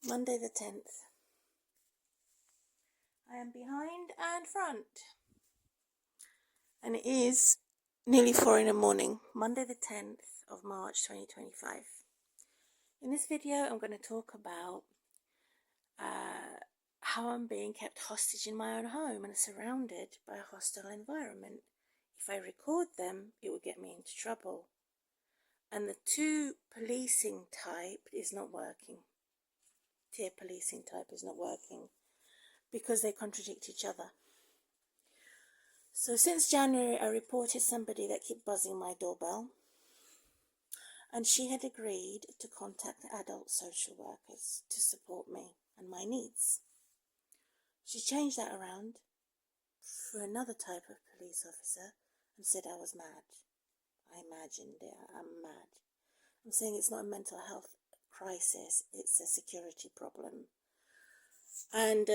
Monday the 10th. I am behind and front. And it is nearly 4 in the morning, Monday the 10th of March 2025. In this video, I'm going to talk about how I'm being kept hostage in my own home and surrounded by a hostile environment. If I record them, it will get me into trouble. And the two policing type is not working. Tier policing type is not working because they contradict each other. So since January, I reported somebody that kept buzzing my doorbell, and she had agreed to contact adult social workers to support me and my needs. She changed that around for another type of police officer and said I was mad. I imagined it. I'm mad. I'm saying it's not a mental health crisis, it's a security problem. And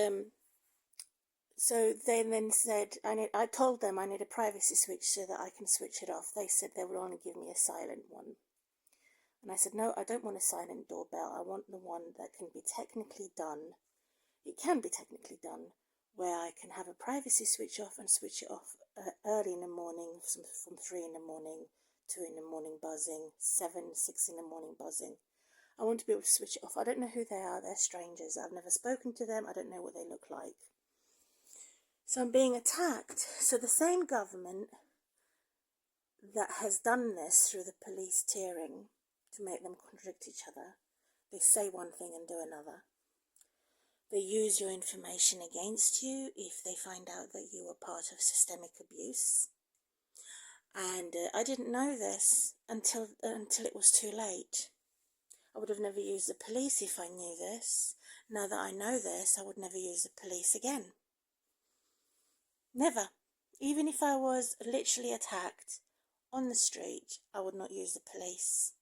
so they then said, I told them I need a privacy switch so that I can switch it off. They said they would only give me a silent one. And I said, no, I don't want a silent doorbell. I want the one that can be technically done. It can be technically done where I can have a privacy switch off and switch it off early in the morning, from 3 in the morning, 2 in the morning buzzing, 6 in the morning buzzing. I want to be able to switch it off. I don't know who they are. They're strangers. I've never spoken to them. I don't know what they look like. So I'm being attacked. So the same government that has done this through the police tiering to make them contradict each other, they say one thing and do another. They use your information against you if they find out that you were part of systemic abuse. And I didn't know this until it was too late. I would have never used the police if I knew this. Now that I know this, I would never use the police again. Never. Even if I was literally attacked on the street, I would not use the police.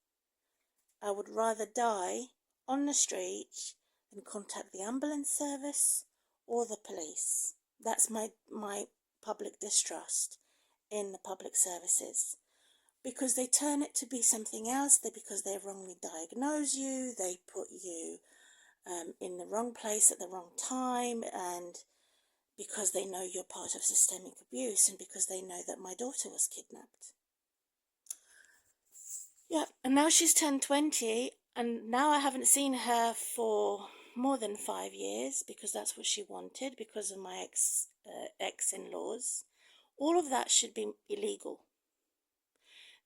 I would rather die on the street than contact the ambulance service or the police. That's my public distrust in the public services. Because they turn it to be something else, because they wrongly diagnose you, they put you in the wrong place at the wrong time, and because they know you're part of systemic abuse, and because they know that my daughter was kidnapped. Yeah, and now she's turned 20, and now I haven't seen her for more than 5 years, because that's what she wanted, because of my ex-in-laws. All of that should be illegal.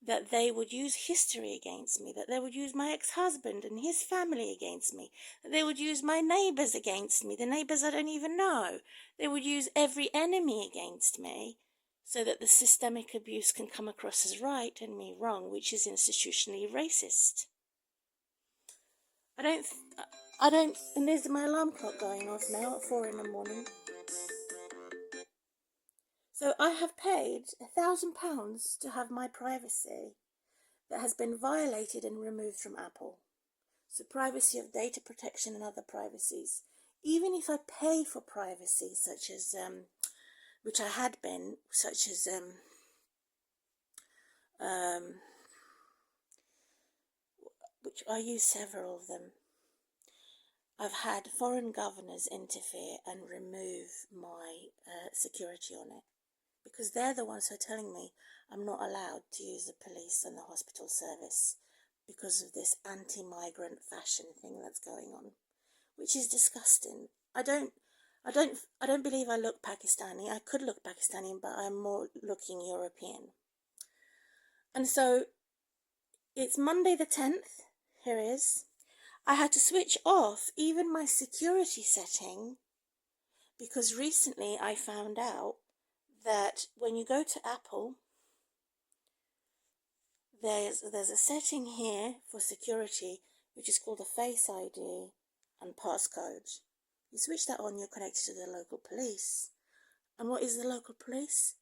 That they would use history against me, that they would use my ex-husband and his family against me, that they would use my neighbours against me, the neighbours I don't even know. They would use every enemy against me so that the systemic abuse can come across as right and me wrong, which is institutionally racist. I don't, and there's my alarm clock going off now at 4 in the morning. So I have paid £1,000 to have my privacy that has been violated and removed from Apple. So privacy of data protection and other privacies. Even if I pay for privacy, such as, which I had been, such as, which I use several of them. I've had foreign governors interfere and remove my security on it. Because they're the ones who are telling me I'm not allowed to use the police and the hospital service because of this anti-migrant fashion thing that's going on, which is disgusting. I don't believe I look Pakistani. I could look Pakistani, but I'm more looking European. And so it's Monday the 10th. Here it is. I had to switch off even my security setting because recently I found out that when you go to Apple, there's a setting here for security which is called a Face ID and passcode. You switch that on, you're connected to the local police. And what is the local police?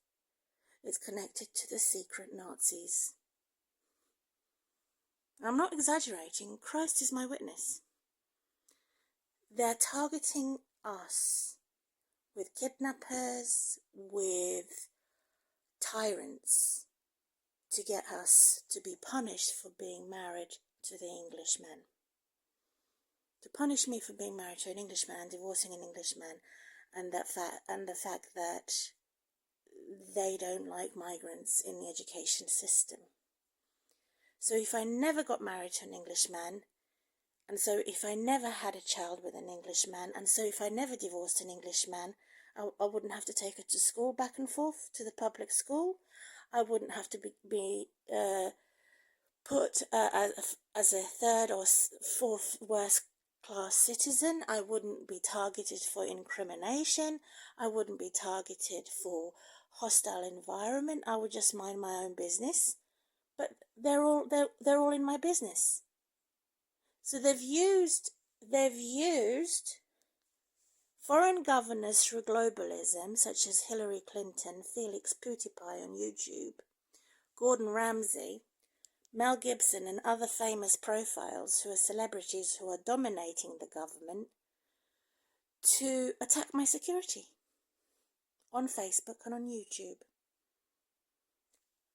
It's connected to the secret Nazis. I'm not exaggerating. Christ is my witness. They're targeting us with kidnappers, with tyrants, to get us to be punished for being married to the Englishman. to punish me for being married to an Englishman and divorcing an Englishman, and the fact that they don't like migrants in the education system. So if I never got married to an Englishman, and so if I never had a child with an Englishman, and so if I never divorced an Englishman, I wouldn't have to take her to school back and forth to the public school. I wouldn't have to be put as a third or fourth worst class citizen. I wouldn't be targeted for incrimination. I wouldn't be targeted for hostile environment. I would just mind my own business. But they're all in my business. So they've used foreign governors through globalism, such as Hillary Clinton, Felix PewDiePie on YouTube, Gordon Ramsay, Mel Gibson, and other famous profiles who are celebrities who are dominating the government, to attack my security on Facebook and on YouTube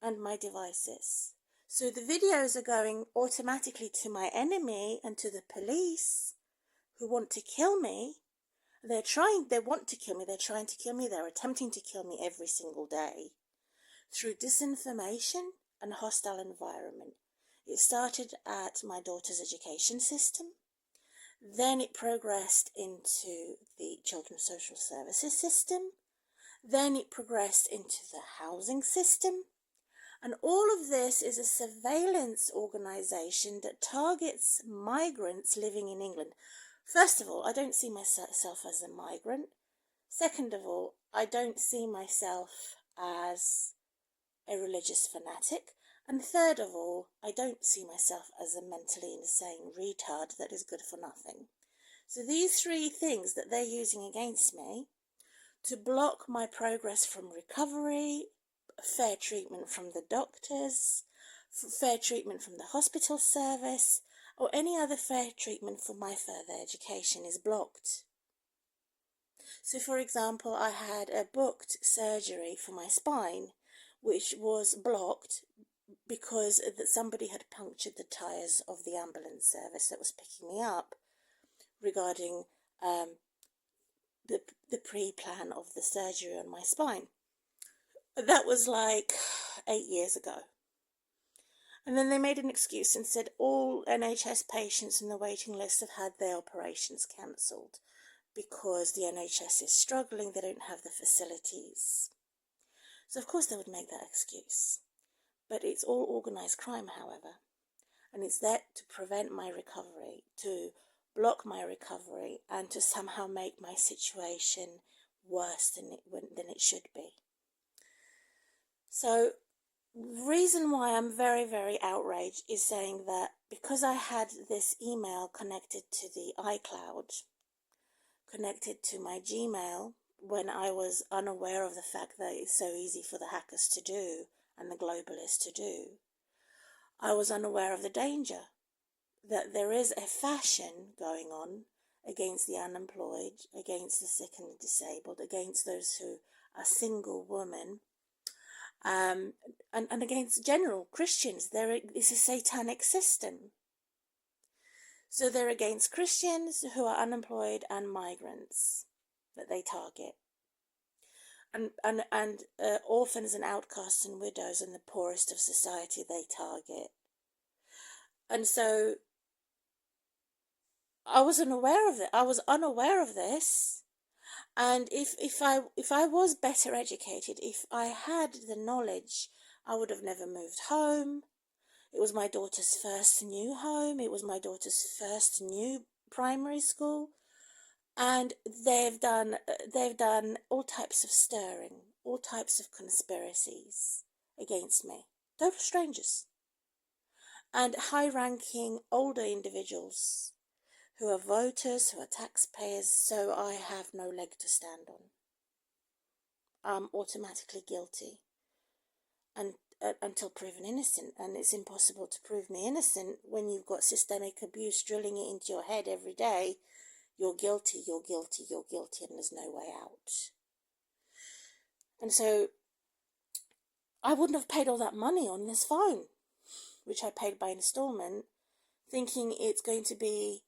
and my devices. So the videos are going automatically to my enemy and to the police who want to kill me. They want to kill me, they're trying to kill me, they're attempting to kill me every single day through disinformation and hostile environment. It started at my daughter's education system, then it progressed into the children's social services system, then it progressed into the housing system, and all of this is a surveillance organisation that targets migrants living in England. First of all, I don't see myself as a migrant. Second of all, I don't see myself as a religious fanatic. And third of all, I don't see myself as a mentally insane retard that is good for nothing. So these three things that they're using against me to block my progress from recovery, fair treatment from the doctors, fair treatment from the hospital service, or any other fair treatment for my further education is blocked. So for example, I had a booked surgery for my spine, which was blocked because somebody had punctured the tyres of the ambulance service that was picking me up regarding the pre-plan of the surgery on my spine. That was like 8 years ago. And then they made an excuse and said all NHS patients in the waiting list have had their operations cancelled because the NHS is struggling, they don't have the facilities. So of course they would make that excuse. But it's all organised crime, however. And it's there to prevent my recovery, to block my recovery, and to somehow make my situation worse than it should be. So the reason why I'm very, very outraged is saying that because I had this email connected to the iCloud, connected to my Gmail, when I was unaware of the fact that it's so easy for the hackers to do and the globalists to do, I was unaware of the danger that there is a fashion going on against the unemployed, against the sick and the disabled, against those who are single women, and against general Christians. It's a satanic system. So they're against Christians who are unemployed and migrants that they target. And orphans and outcasts and widows and the poorest of society they target. And so I was unaware of it. I was unaware of this. And if I was better educated, if I had the knowledge, I would have never moved home. It was my daughter's first new home. It was my daughter's first new primary school. And they've done all types of stirring, all types of conspiracies against me. Total strangers. And high-ranking older individuals who are voters, who are taxpayers, so I have no leg to stand on. I'm automatically guilty and until proven innocent. And it's impossible to prove me innocent when you've got systemic abuse drilling it into your head every day. You're guilty, you're guilty, you're guilty, and there's no way out. And so I wouldn't have paid all that money on this phone, which I paid by installment, thinking it's going to be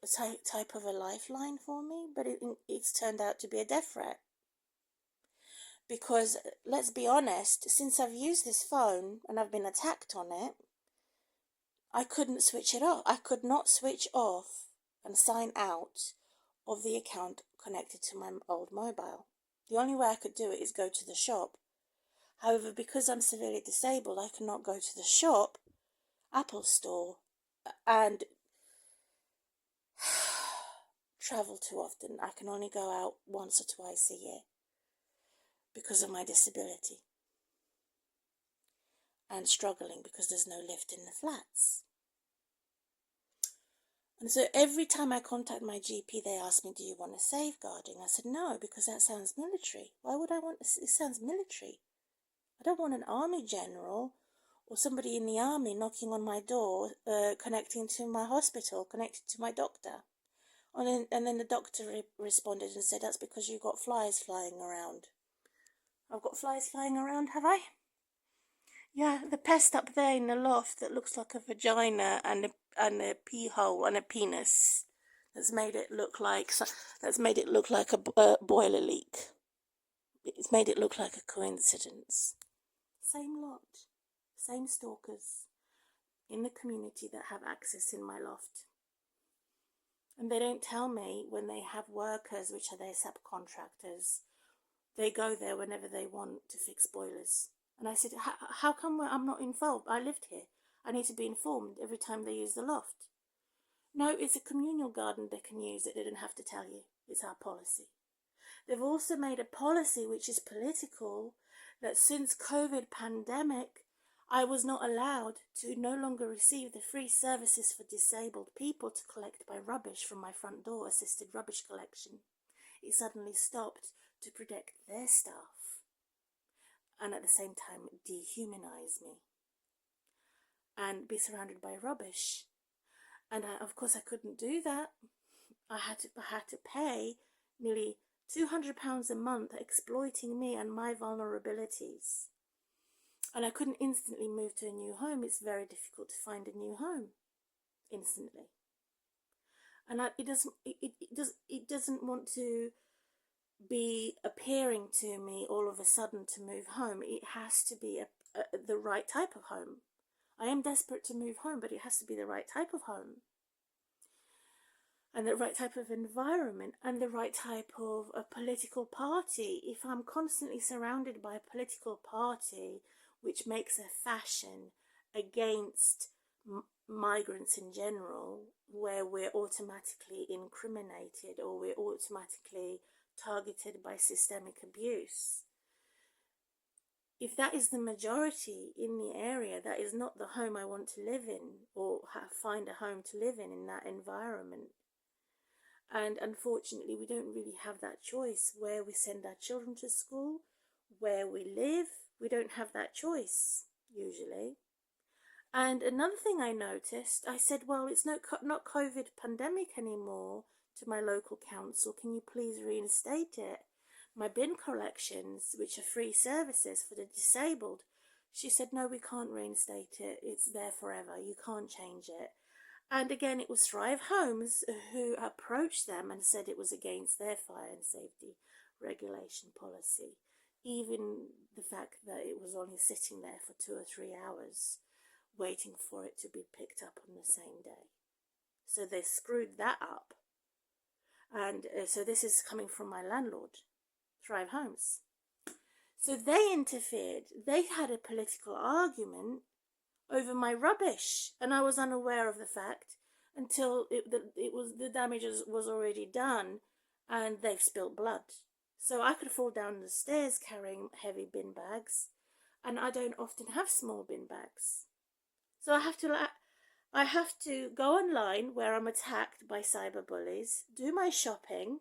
type of a lifeline for me, but it's turned out to be a death threat. Because let's be honest, since I've used this phone and I've been attacked on it, I couldn't switch it off. I could not switch off and sign out of the account connected to my old mobile. The only way I could do it is go to the shop. However, because I'm severely disabled, I cannot go to the shop, Apple Store, and travel too often. I can only go out once or twice a year because of my disability, and struggling because there's no lift in the flats. And so every time I contact my GP, they ask me, do you want a safeguarding? I said, no, because that sounds military. Why would I want it? It sounds military. I don't want an army general or somebody in the army knocking on my door, connecting to my hospital, connected to my doctor. And then the doctor responded and said, that's because you've got flies flying around. I've got flies flying around, have I? Yeah, the pest up there in the loft that looks like a vagina and a pee hole and a penis. That's made it look like a boiler leak. It's made it look like a coincidence. Same lot, same stalkers in the community that have access in my loft. And they don't tell me when they have workers, which are their subcontractors, they go there whenever they want to fix boilers. And I said, how come I'm not involved? I lived here. I need to be informed every time they use the loft. No, it's a communal garden they can use. They didn't have to tell you. It's our policy. They've also made a policy which is political, that since COVID pandemic, I was not allowed to no longer receive the free services for disabled people to collect my rubbish from my front door, assisted rubbish collection. It suddenly stopped to protect their staff and at the same time dehumanize me and be surrounded by rubbish. And of course I couldn't do that. I had to pay nearly £200 a month exploiting me and my vulnerabilities. And I couldn't instantly move to a new home. It's very difficult to find a new home instantly. And it doesn't want to be appearing to me all of a sudden to move home. It has to be the right type of home. I am desperate to move home, but it has to be the right type of home. And the right type of environment, and the right type of a political party. If I'm constantly surrounded by a political party which makes a fashion against migrants in general, where we're automatically incriminated or we're automatically targeted by systemic abuse, if that is the majority in the area, that is not the home I want to live in, or find a home to live in that environment. And unfortunately, we don't really have that choice. Where we send our children to school, where we live, we don't have that choice, usually. And another thing I noticed, I said, well, it's not COVID pandemic anymore to my local council. Can you please reinstate it? My bin collections, which are free services for the disabled, she said, no, we can't reinstate it. It's there forever. You can't change it. And again, it was Thrive Homes who approached them and said it was against their fire and safety regulation policy. Even the fact that it was only sitting there for 2 or 3 hours, waiting for it to be picked up on the same day. So they screwed that up. And so this is coming from my landlord, Thrive Homes. So they interfered. They had a political argument over my rubbish, and I was unaware of the fact until the damage was already done, and they've spilt blood. So I could fall down the stairs carrying heavy bin bags, and I don't often have small bin bags. So I have to go online where I'm attacked by cyberbullies, do my shopping,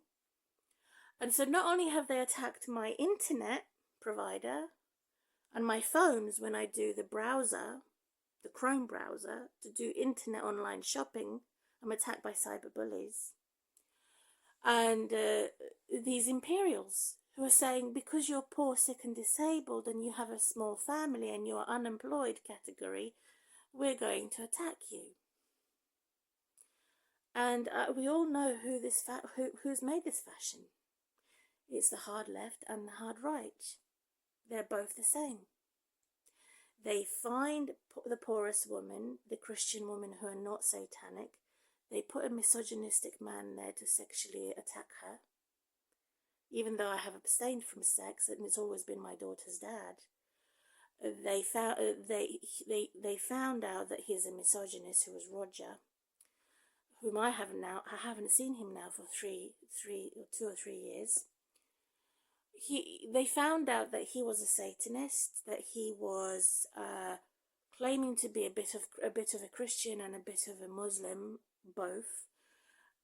and so not only have they attacked my internet provider and my phones when I do the browser, the Chrome browser, to do internet online shopping, I'm attacked by cyberbullies. And these Imperials who are saying, because you're poor, sick and disabled and you have a small family and you're unemployed category, we're going to attack you. And we all know who's made this fashion. It's the hard left and the hard right. They're both the same. They find the poorest woman, the Christian women who are not satanic. They put a misogynistic man there to sexually attack her. Even though I have abstained from sex and it's always been my daughter's dad, they found out that he's a misogynist who was Roger, whom I haven't seen him now for 2 or 3 years. They found out that he was a Satanist, that he was claiming to be a bit of a Christian and a bit of a Muslim, both,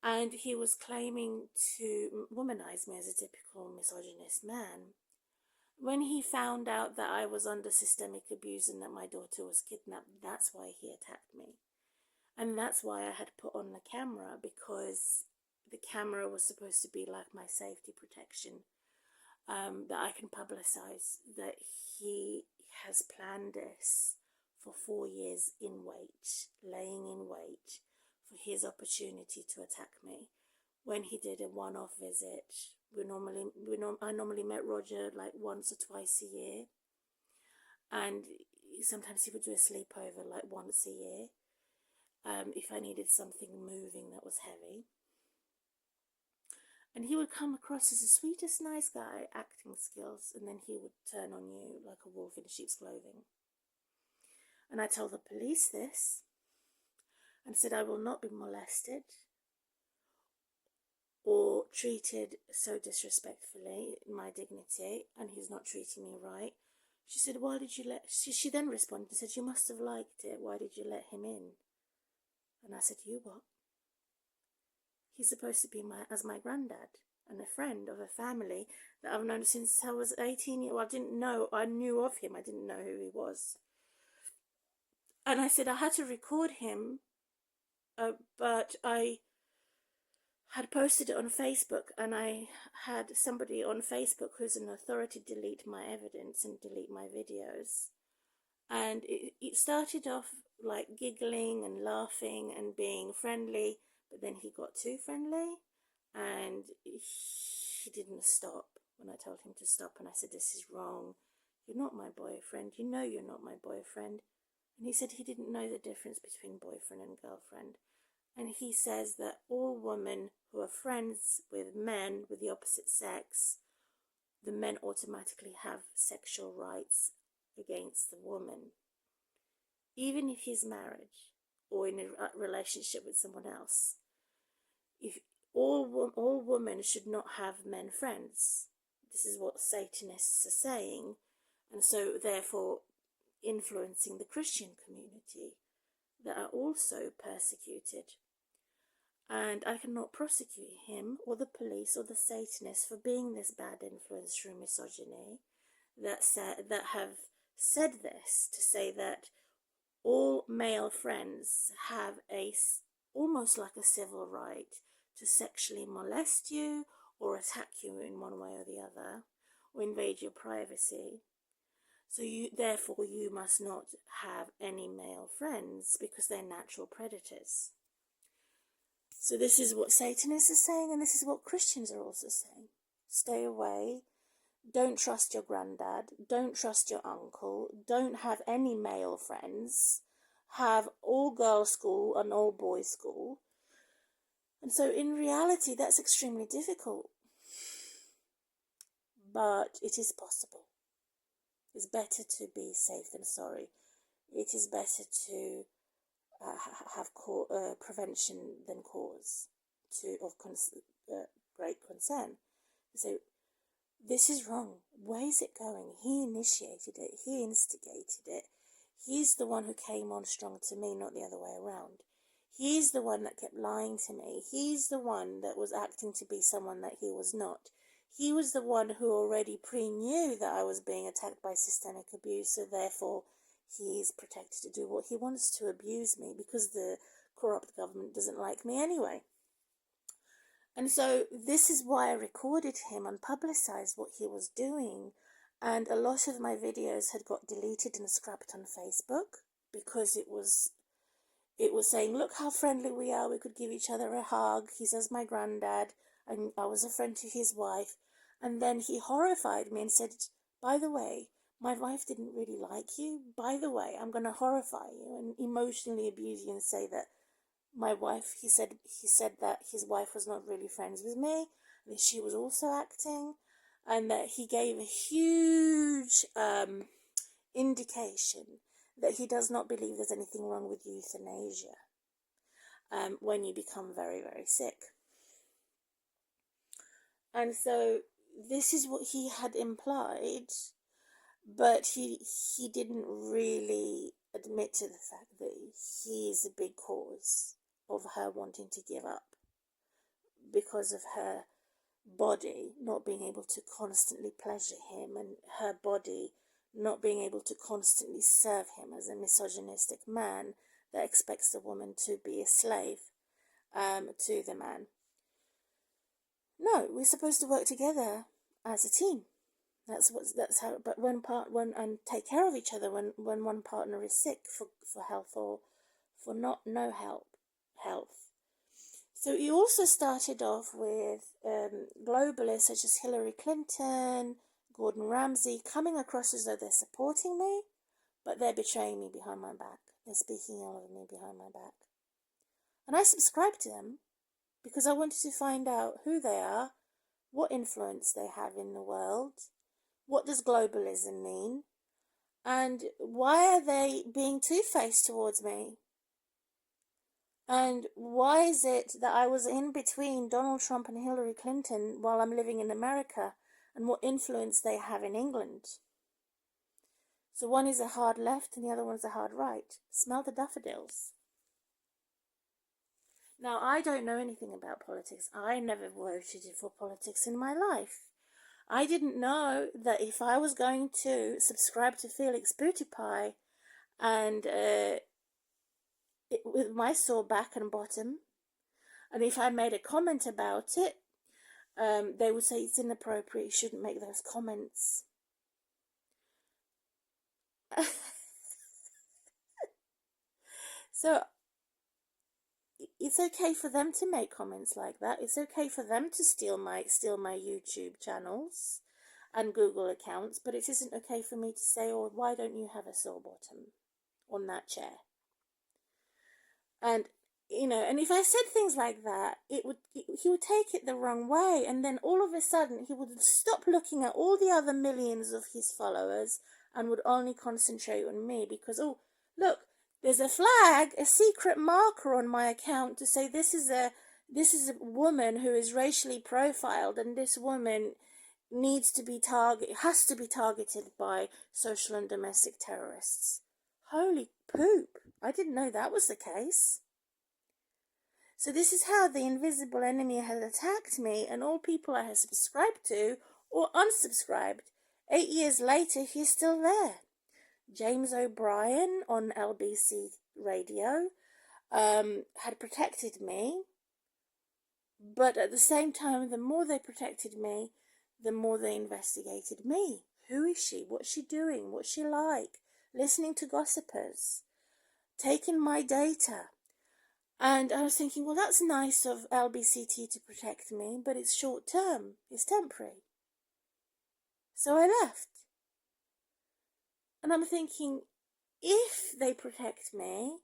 and he was claiming to womanize me as a typical misogynist man. When he found out that I was under systemic abuse and that my daughter was kidnapped, that's why he attacked me. And that's why I had put on the camera, because the camera was supposed to be like my safety protection, that I can publicize that he has planned this for 4 years in wait, laying in wait for his opportunity to attack me. When he did a one-off visit, I normally met Roger like once or twice a year, and sometimes he would do a sleepover like once a year, if I needed something moving that was heavy. And he would come across as the sweetest, nice guy, acting skills, and then he would turn on you like a wolf in sheep's clothing. And I told the police this, and said I will not be molested or treated so disrespectfully in my dignity, and he's not treating me right. She said, why did you let... She then responded and said, you must have liked it. Why did you let him in? And I said, you what? He's supposed to be as my granddad and a friend of a family that I've known since I was 18 years old. I knew of him. I didn't know who he was. And I said I had to record him, but I had posted it on Facebook, and I had somebody on Facebook who's an authority delete my evidence and delete my videos. And it started off like giggling and laughing and being friendly, but then he got too friendly, and he didn't stop when I told him to stop. And I said, this is wrong. You're not my boyfriend. You know you're not my boyfriend. And he said he didn't know the difference between boyfriend and girlfriend. And he says that all women who are friends with men with the opposite sex, the men automatically have sexual rights against the woman, even if he's married or in a relationship with someone else. If all women should not have men friends. This is what Satanists are saying, and so therefore influencing the Christian community that are also persecuted. And I cannot prosecute him or the police or the Satanists for being this bad influence through misogyny that have said this, to say that all male friends have almost like a civil right to sexually molest you or attack you in one way or the other, or invade your privacy. So therefore you must not have any male friends because they're natural predators. So this is what Satanists are saying, and this is what Christians are also saying. Stay away. Don't trust your granddad. Don't trust your uncle. Don't have any male friends. Have all girls school and all boys school. And so in reality, that's extremely difficult. But it is possible. It's better to be safe than sorry. It is better to have prevention than cause of great concern. So this is wrong. Where is it going? He initiated it. He instigated it. He's the one who came on strong to me, not the other way around. He's the one that kept lying to me. He's the one that was acting to be someone that he was not. He was the one who already pre-knew that I was being attacked by systemic abuse, so therefore he is protected to do what he wants, to abuse me, because the corrupt government doesn't like me anyway. And so this is why I recorded him and publicized what he was doing. And a lot of my videos had got deleted and scrapped on Facebook because it was it was saying, look how friendly we are, we could give each other a hug. He says my granddad, and I was a friend to his wife. And then he horrified me and said, by the way, my wife didn't really like you. By the way, I'm going to horrify you and emotionally abuse you and say that my wife, he said that his wife was not really friends with me, and that she was also acting, and that he gave a huge indication that he does not believe there's anything wrong with euthanasia when you become very, very sick. And so this is what he had implied, but he didn't really admit to the fact that he is a big cause of her wanting to give up because of her body not being able to constantly pleasure him, and her body not being able to constantly serve him as a misogynistic man that expects the woman to be a slave to the man. No, we're supposed to work together as a team. That's how. But and take care of each other when one partner is sick for health or for no health. So he also started off with globalists such as Hillary Clinton, Gordon Ramsay, coming across as though they're supporting me, but they're betraying me behind my back. They're speaking ill of me behind my back. And I subscribed to them because I wanted to find out who they are, what influence they have in the world, what does globalism mean, and why are they being two-faced towards me? And why is it that I was in between Donald Trump and Hillary Clinton while I'm living in America, and what influence they have in England? So one is a hard left and the other one is a hard right. Smell the daffodils. Now, I don't know anything about politics. I never voted for politics in my life. I didn't know that if I was going to subscribe to Felix Bootypie and with my sore back and bottom, and if I made a comment about it, they would say it's inappropriate, you shouldn't make those comments. So it's okay for them to make comments like that. It's okay for them to steal my YouTube channels and Google accounts, but it isn't okay for me to say, oh, why don't you have a sore bottom on that chair? And and if I said things like that, he would take it the wrong way, and then all of a sudden he would stop looking at all the other millions of his followers and would only concentrate on me because, oh, look, there's a flag, a secret marker on my account to say this is a woman who is racially profiled, and this woman has to be targeted by social and domestic terrorists. Holy poop. I didn't know that was the case. So this is how the invisible enemy has attacked me and all people I have subscribed to or unsubscribed. 8 years later, he's still there. James O'Brien on LBC radio had protected me, but at the same time, the more they protected me, the more they investigated me. Who is she? What's she doing? What's she like? Listening to gossipers, taking my data. And I was thinking, well, that's nice of LBCT to protect me, but it's short term, it's temporary. So I left. And I'm thinking, if they protect me,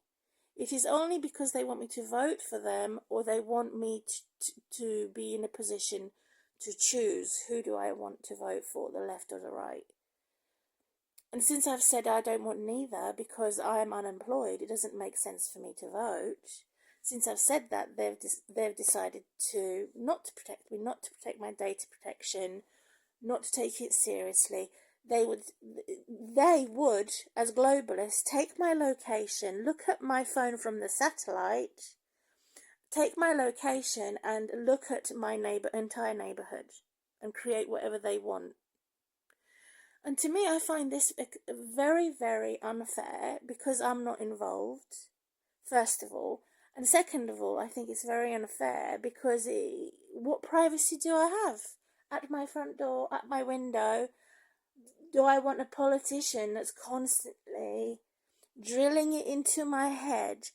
it is only because they want me to vote for them, or they want me to be in a position to choose who do I want to vote for, the left or the right. And since I've said I don't want neither because I'm unemployed, it doesn't make sense for me to vote. Since I've said that, they've decided to not to protect me, not to protect my data protection, not to take it seriously. They would, as globalists, take my location, look at my phone from the satellite, take my location and look at my entire neighborhood and create whatever they want. And to me, I find this very, very unfair because I'm not involved, first of all. And second of all, I think it's very unfair because what privacy do I have? At my front door, at my window? Do I want a politician that's constantly drilling it into my head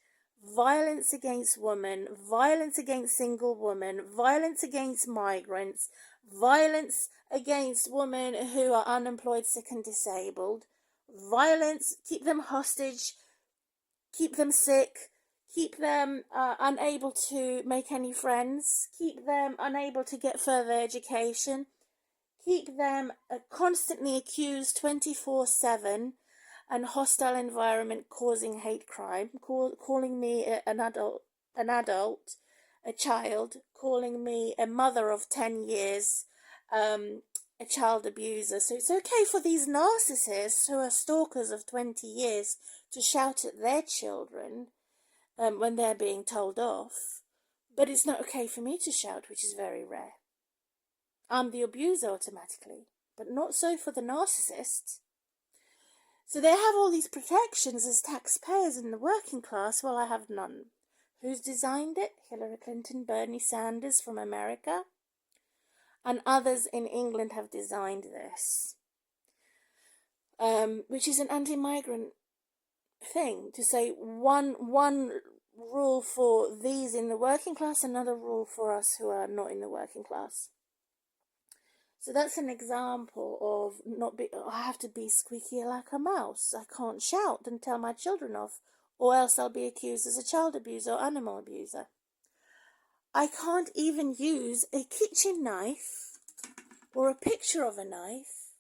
violence against women, violence against single women, violence against migrants, violence against women who are unemployed, sick and disabled, violence, keep them hostage, keep them sick, keep them unable to make any friends, keep them unable to get further education, keep them constantly accused 24/7 and hostile environment causing hate crime, calling me an adult, a child, calling me a mother of 10 years, a child abuser. So it's okay for these narcissists who are stalkers of 20 years to shout at their children when they're being told off. But it's not okay for me to shout, which is very rare. I'm the abuser automatically, but not so for the narcissist. So they have all these protections as taxpayers in the working class, while I have none. Who's designed it? Hillary Clinton, Bernie Sanders from America, and others in England have designed this, which is an anti-migrant thing, to say one rule for these in the working class, another rule for us who are not in the working class. So that's an example of I have to be squeaky like a mouse. I can't shout and tell my children off, or else I'll be accused as a child abuser or animal abuser. I can't even use a kitchen knife or a picture of a knife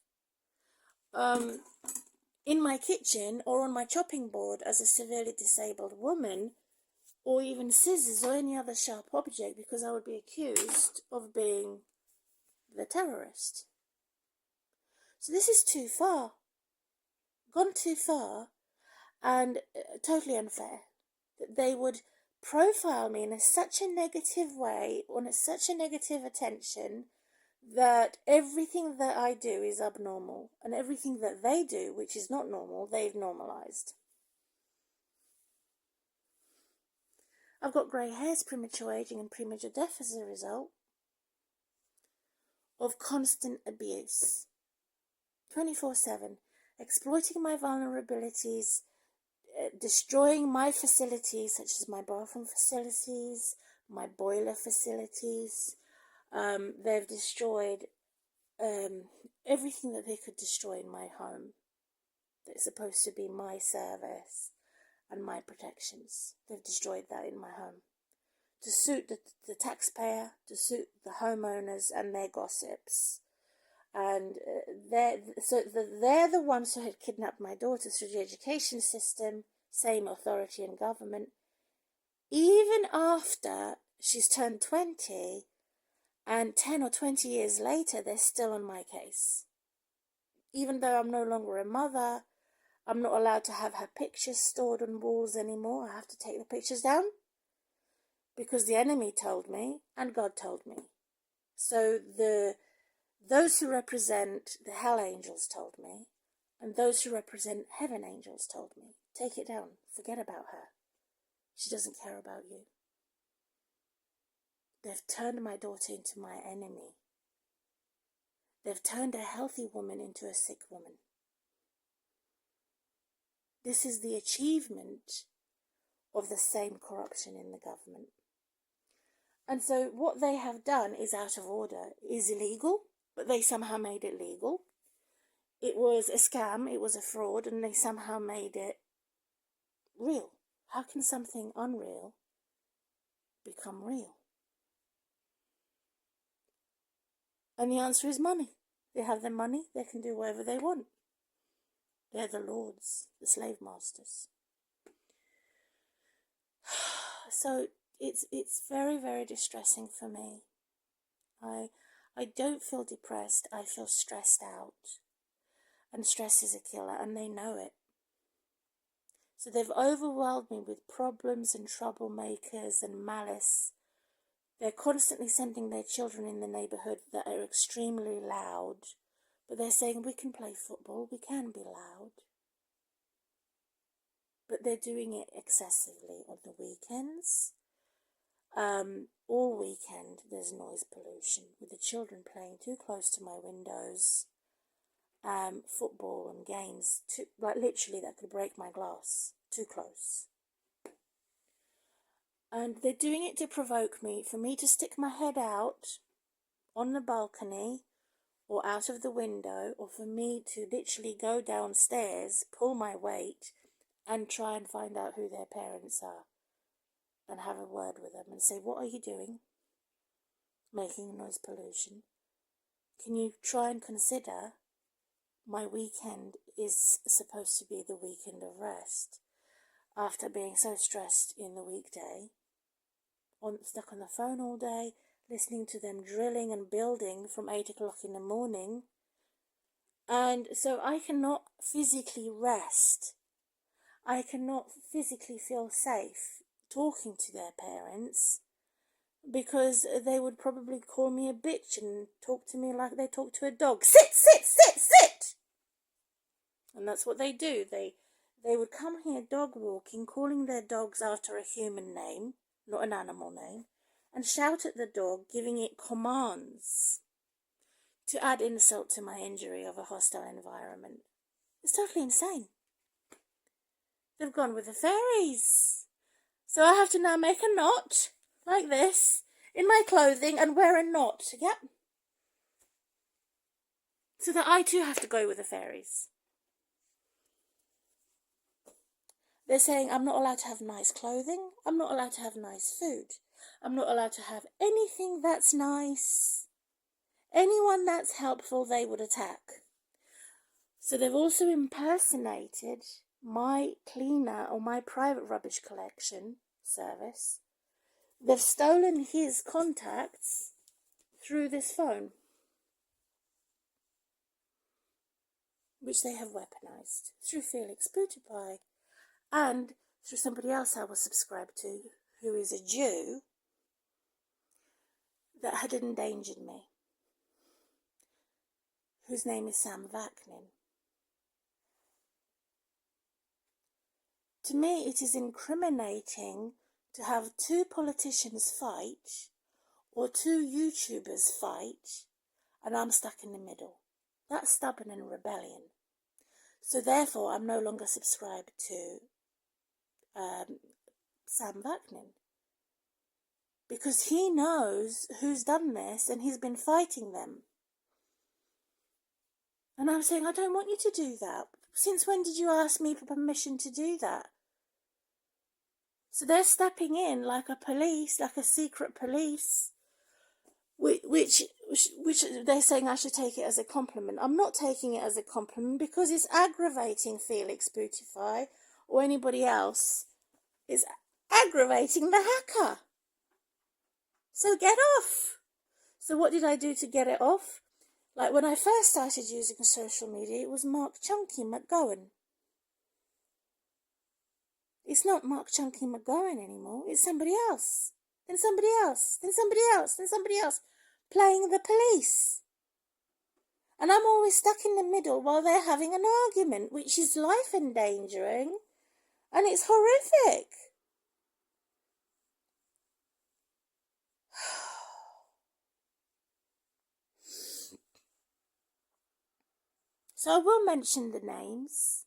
in my kitchen or on my chopping board as a severely disabled woman, or even scissors or any other sharp object, because I would be accused of being the terrorist. So this is too far, gone too far, and totally unfair. That they would profile me in such a negative way, on such a negative attention, that everything that I do is abnormal, and everything that they do, which is not normal, they've normalized. I've got grey hairs, premature aging, and premature death as a result of constant abuse. 24/7, exploiting my vulnerabilities, destroying my facilities, such as my bathroom facilities, my boiler facilities. They've destroyed everything that they could destroy in my home that's supposed to be my service and my protections. They've destroyed that in my home to suit the taxpayer, to suit the homeowners and their gossips. And they're the ones who had kidnapped my daughter through the education system, same authority and government. Even after she's turned 20, and 10 or 20 years later, they're still on my case. Even though I'm no longer a mother, I'm not allowed to have her pictures stored on walls anymore. I have to take the pictures down because the enemy told me and God told me. So those who represent the hell angels told me, and those who represent heaven angels told me, take it down, forget about her. She doesn't care about you. They've turned my daughter into my enemy. They've turned a healthy woman into a sick woman. This is the achievement of the same corruption in the government. And so what they have done is out of order, is illegal, but they somehow made it legal. It was a scam, it was a fraud, and they somehow made it real. How can something unreal become real? And the answer is money. They have their money, they can do whatever they want. They're the lords, the slave masters. So it's very, very distressing for me. I don't feel depressed, I feel stressed out. And stress is a killer, and they know it. So they've overwhelmed me with problems and troublemakers and malice. They're constantly sending their children in the neighbourhood that are extremely loud, but they're saying we can play football, we can be loud. But they're doing it excessively on the weekends. All weekend there's noise pollution, with the children playing too close to my windows. Football and games, literally that could break my glass, too close. And they're doing it to provoke me, for me to stick my head out on the balcony or out of the window, or for me to literally go downstairs, pull my weight, and try and find out who their parents are and have a word with them and say, what are you doing? Making noise pollution. Can you try and consider my weekend is supposed to be the weekend of rest after being so stressed in the weekday, stuck on the phone all day, listening to them drilling and building from 8 o'clock in the morning. And so I cannot physically rest. I cannot physically feel safe talking to their parents, because they would probably call me a bitch and talk to me like they talk to a dog. Sit, sit, sit, sit! And that's what they do. They would come here dog walking, calling their dogs after a human name, not an animal name, and shout at the dog, giving it commands to add insult to my injury of a hostile environment. It's totally insane. They've gone with the fairies. So I have to now make a knot like this in my clothing and wear a knot, yep. So that I too have to go with the fairies. They're saying I'm not allowed to have nice clothing, I'm not allowed to have nice food, I'm not allowed to have anything that's nice. Anyone that's helpful they would attack. So they've also impersonated my cleaner or my private rubbish collection service. They've stolen his contacts through this phone, which they have weaponized through Felix Butterby and through somebody else I was subscribed to, who is a Jew, that had endangered me, whose name is Sam Vaknin. To me, it is incriminating to have two politicians fight or two YouTubers fight, and I'm stuck in the middle. That's stubborn and rebellion. So therefore, I'm no longer subscribed to Sam Vaknin, because he knows who's done this and he's been fighting them. And I'm saying, I don't want you to do that. Since when did you ask me for permission to do that? So they're stepping in like a police, like a secret police, which they're saying I should take it as a compliment. I'm not taking it as a compliment, because it's aggravating Felix Butterby or anybody else. It's aggravating the hacker. So get off. So what did I do to get it off? Like when I first started using social media, it was Mark Chunky McGowan. It's not Mark Chunky McGowan anymore. It's somebody else. Then somebody else. Then somebody else. Then somebody else. Playing the police. And I'm always stuck in the middle while they're having an argument, which is life endangering. And it's horrific. So I will mention the names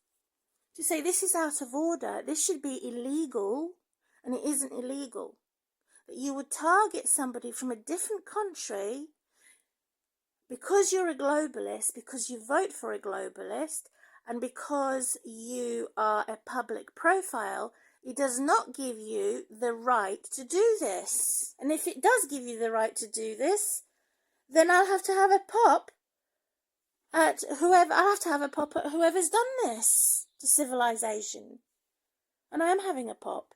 to say this is out of order. This should be illegal, and it isn't illegal. That you would target somebody from a different country because you're a globalist, because you vote for a globalist, and because you are a public profile. It does not give you the right to do this. And if it does give you the right to do this, then I'll have to have a pop at whoever's done this to civilization. And I am having a pop.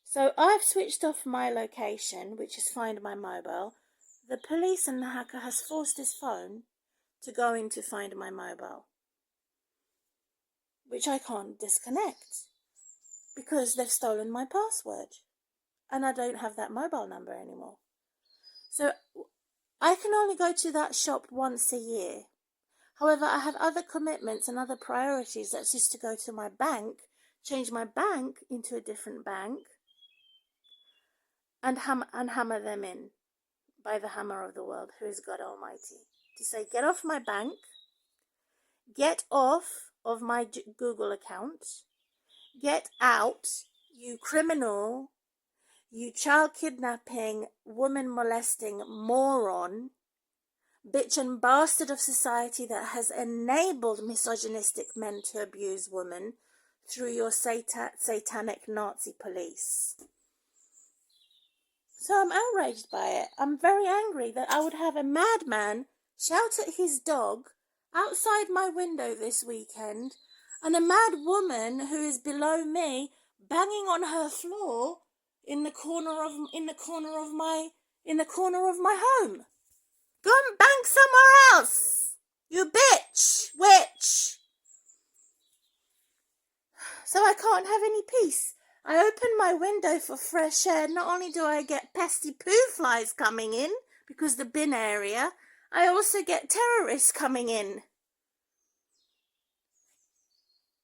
So I've switched off my location, which is Find My Mobile. The police and the hacker has forced his phone to go into Find My Mobile, which I can't disconnect because they've stolen my password and I don't have that mobile number anymore. So I can only go to that shop once a year. However, I have other commitments and other priorities. That's just to go to my bank, change my bank into a different bank, and hammer them in by the hammer of the world, who is God Almighty. To say, get off my bank, get off of my Google account, get out, you criminal, you child kidnapping, woman molesting moron, bitch and bastard of society that has enabled misogynistic men to abuse women through your satanic Nazi police. So I'm outraged by it. I'm very angry that I would have a madman shout at his dog outside my window this weekend, and a mad woman who is below me banging on her floor in the corner of my home. Go and bang somewhere else, you bitch, witch. So I can't have any peace. I open my window for fresh air. Not only do I get pesky poo flies coming in, because the bin area, I also get terrorists coming in.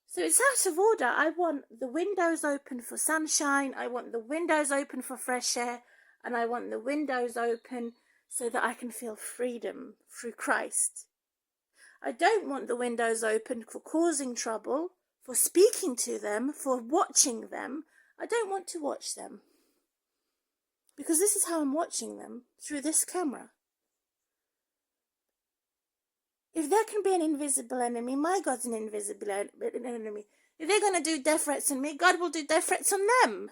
So it's out of order. I want the windows open for sunshine, I want the windows open for fresh air, and I want the windows open so that I can feel freedom through Christ. I don't want the windows open for causing trouble, for speaking to them, for watching them. I don't want to watch them. Because this is how I'm watching them, through this camera. If there can be an invisible enemy, my God's an invisible enemy. If they're going to do death threats on me, God will do death threats on them.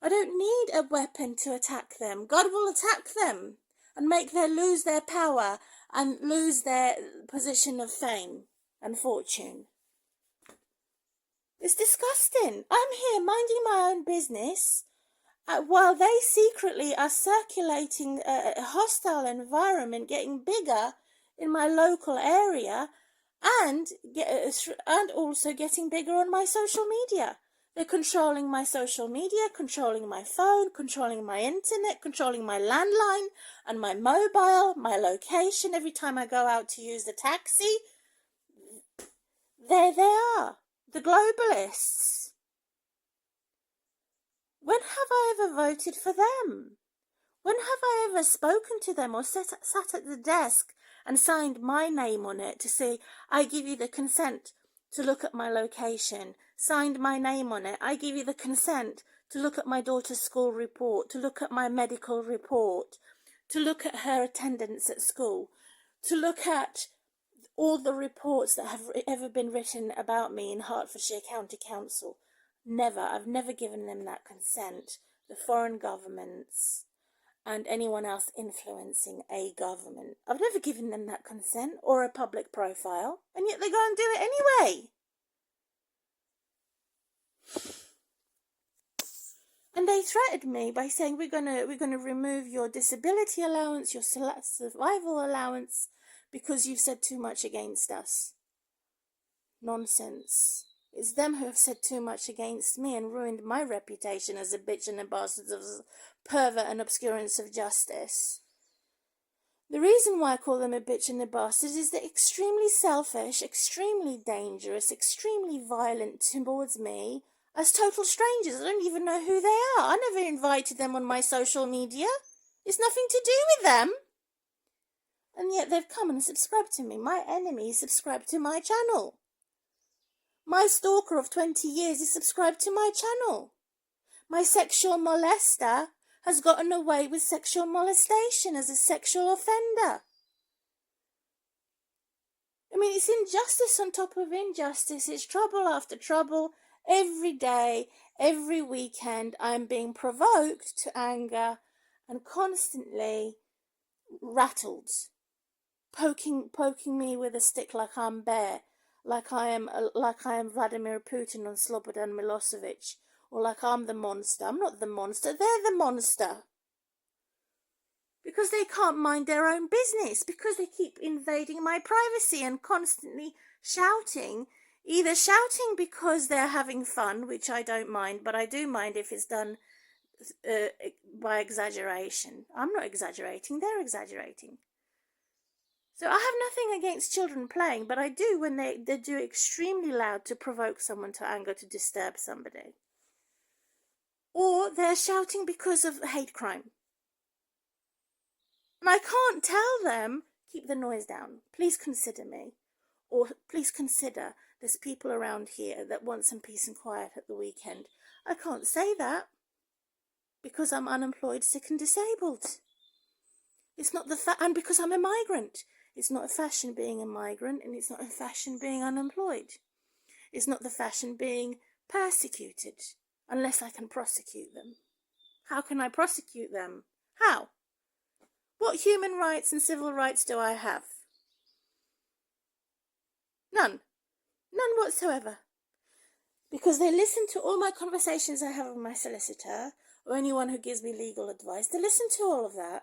I don't need a weapon to attack them. God will attack them and make them lose their power and lose their position of fame and fortune. It's disgusting. I'm here minding my own business while they secretly are circulating a hostile environment, getting bigger in my local area, and also getting bigger on my social media. They're controlling my social media, controlling my phone, controlling my internet, controlling my landline and my mobile, my location. Every time I go out to use the taxi, there they are, the globalists. When have I ever voted for them? When have I ever spoken to them or sat at the desk and signed my name on it to say, I give you the consent to look at my location, signed my name on it, I give you the consent to look at my daughter's school report, to look at my medical report, to look at her attendance at school, to look at all the reports that have ever been written about me in Hertfordshire County Council. Never. I've never given them that consent. The foreign governments and anyone else influencing a government. I've never given them that consent or a public profile, and yet they go and do it anyway. And they threatened me by saying, we're gonna remove your disability allowance, your survival allowance, because you've said too much against us. Nonsense. It's them who have said too much against me and ruined my reputation as a bitch and a bastard of pervert and obscurance of justice. The reason why I call them a bitch and a bastard is they're extremely selfish, extremely dangerous, extremely violent towards me as total strangers. I don't even know who they are. I never invited them on my social media. It's nothing to do with them. And yet they've come and subscribed to me. My enemy subscribed to my channel. My stalker of 20 years is subscribed to my channel. My sexual molester has gotten away with sexual molestation as a sexual offender. I mean, it's injustice on top of injustice. It's trouble after trouble. Every day, every weekend, I'm being provoked to anger and constantly rattled, poking me with a stick like I'm Bear, like I am Vladimir Putin and Slobodan Milosevic, or like I'm the monster. I'm not the monster, they're the monster. Because they can't mind their own business, because they keep invading my privacy and constantly shouting, either shouting because they're having fun, which I don't mind, but I do mind if it's done by exaggeration. I'm not exaggerating, they're exaggerating. So I have nothing against children playing, but I do when they do extremely loud to provoke someone to anger, to disturb somebody. Or they're shouting because of hate crime. And I can't tell them, keep the noise down, please consider me. Or please consider there's people around here that want some peace and quiet at the weekend. I can't say that because I'm unemployed, sick and disabled. It's not and because I'm a migrant. It's not a fashion being a migrant, and it's not a fashion being unemployed. It's not the fashion being persecuted, unless I can prosecute them. How can I prosecute them? How? What human rights and civil rights do I have? None. None whatsoever. Because they listen to all my conversations I have with my solicitor, or anyone who gives me legal advice. They listen to all of that.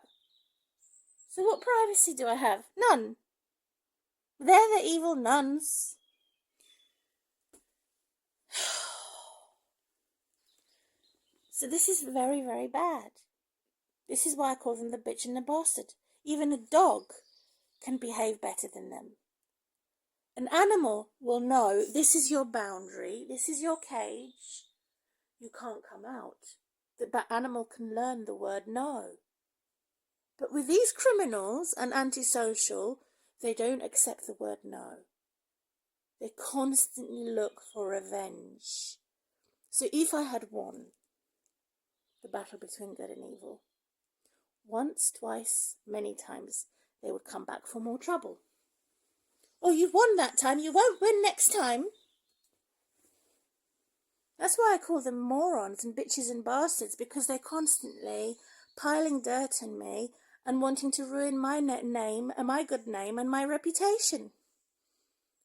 So what privacy do I have? None. They're the evil nuns. So this is very, very bad. This is why I call them the bitch and the bastard. Even a dog can behave better than them. An animal will know this is your boundary, this is your cage, you can't come out. That animal can learn the word no. But with these criminals and antisocial, they don't accept the word no. They constantly look for revenge. So if I had won the battle between good and evil, once, twice, many times, they would come back for more trouble. Oh, you won that time, you won't win next time. That's why I call them morons and bitches and bastards, because they're constantly piling dirt on me and wanting to ruin my name and my good name and my reputation.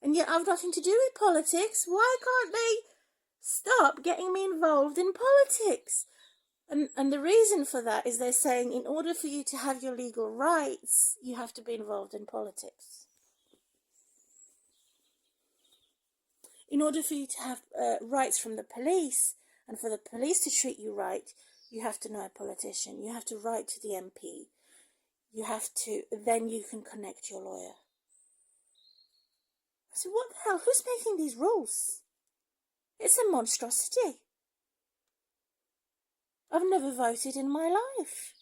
And yet I've nothing to do with politics. Why can't they stop getting me involved in politics? And the reason for that is they're saying in order for you to have your legal rights, you have to be involved in politics. In order for you to have rights from the police and for the police to treat you right, you have to know a politician. You have to write to the MP. You have to, then you can connect your lawyer. So what the hell? Who's making these rules? It's a monstrosity. I've never voted in my life.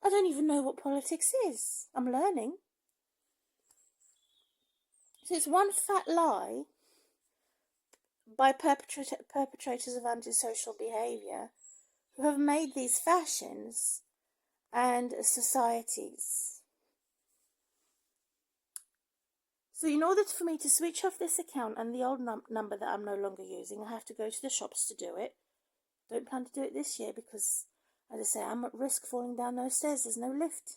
I don't even know what politics is. I'm learning. So it's one fat lie by perpetrators of antisocial behaviour who have made these fashions and societies. So in order for me to switch off this account and the old number that I'm no longer using, I have to go to the shops to do it. Don't plan to do it this year because, as I say, I'm at risk falling down those stairs. There's no lift.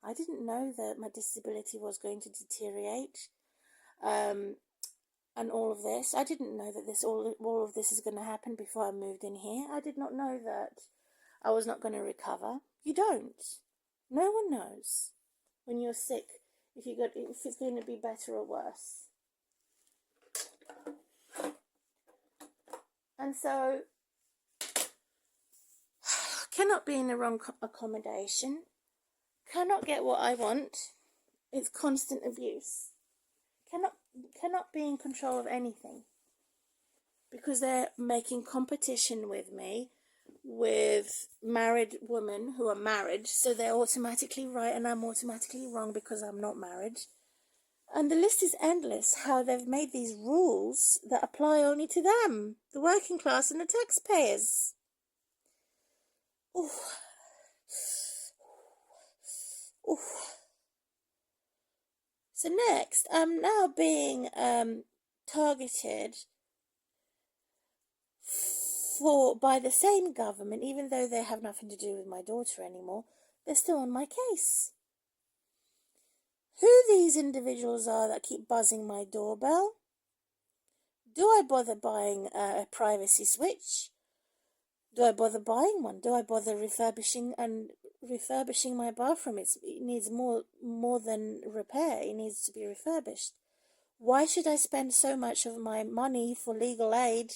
I didn't know that my disability was going to deteriorate. And all of this. I didn't know that all of this is going to happen before I moved in here. I did not know that I was not going to recover. You don't. No one knows when you're sick if it's going to be better or worse. And so, cannot be in the wrong accommodation. Cannot get what I want. It's constant abuse. Cannot be in control of anything because they're making competition with me with married women who are married, so they're automatically right and I'm automatically wrong because I'm not married. And the list is endless how they've made these rules that apply only to them, the working class and the taxpayers. Oof. Oof. So next, I'm now being targeted by the same government, even though they have nothing to do with my daughter anymore. They're still on my case. Who these individuals are that keep buzzing my doorbell? Do I bother buying a privacy switch? Do I bother buying one? Do I bother refurbishing my bathroom? It needs more than repair. It needs to be refurbished. Why should I spend so much of my money for legal aid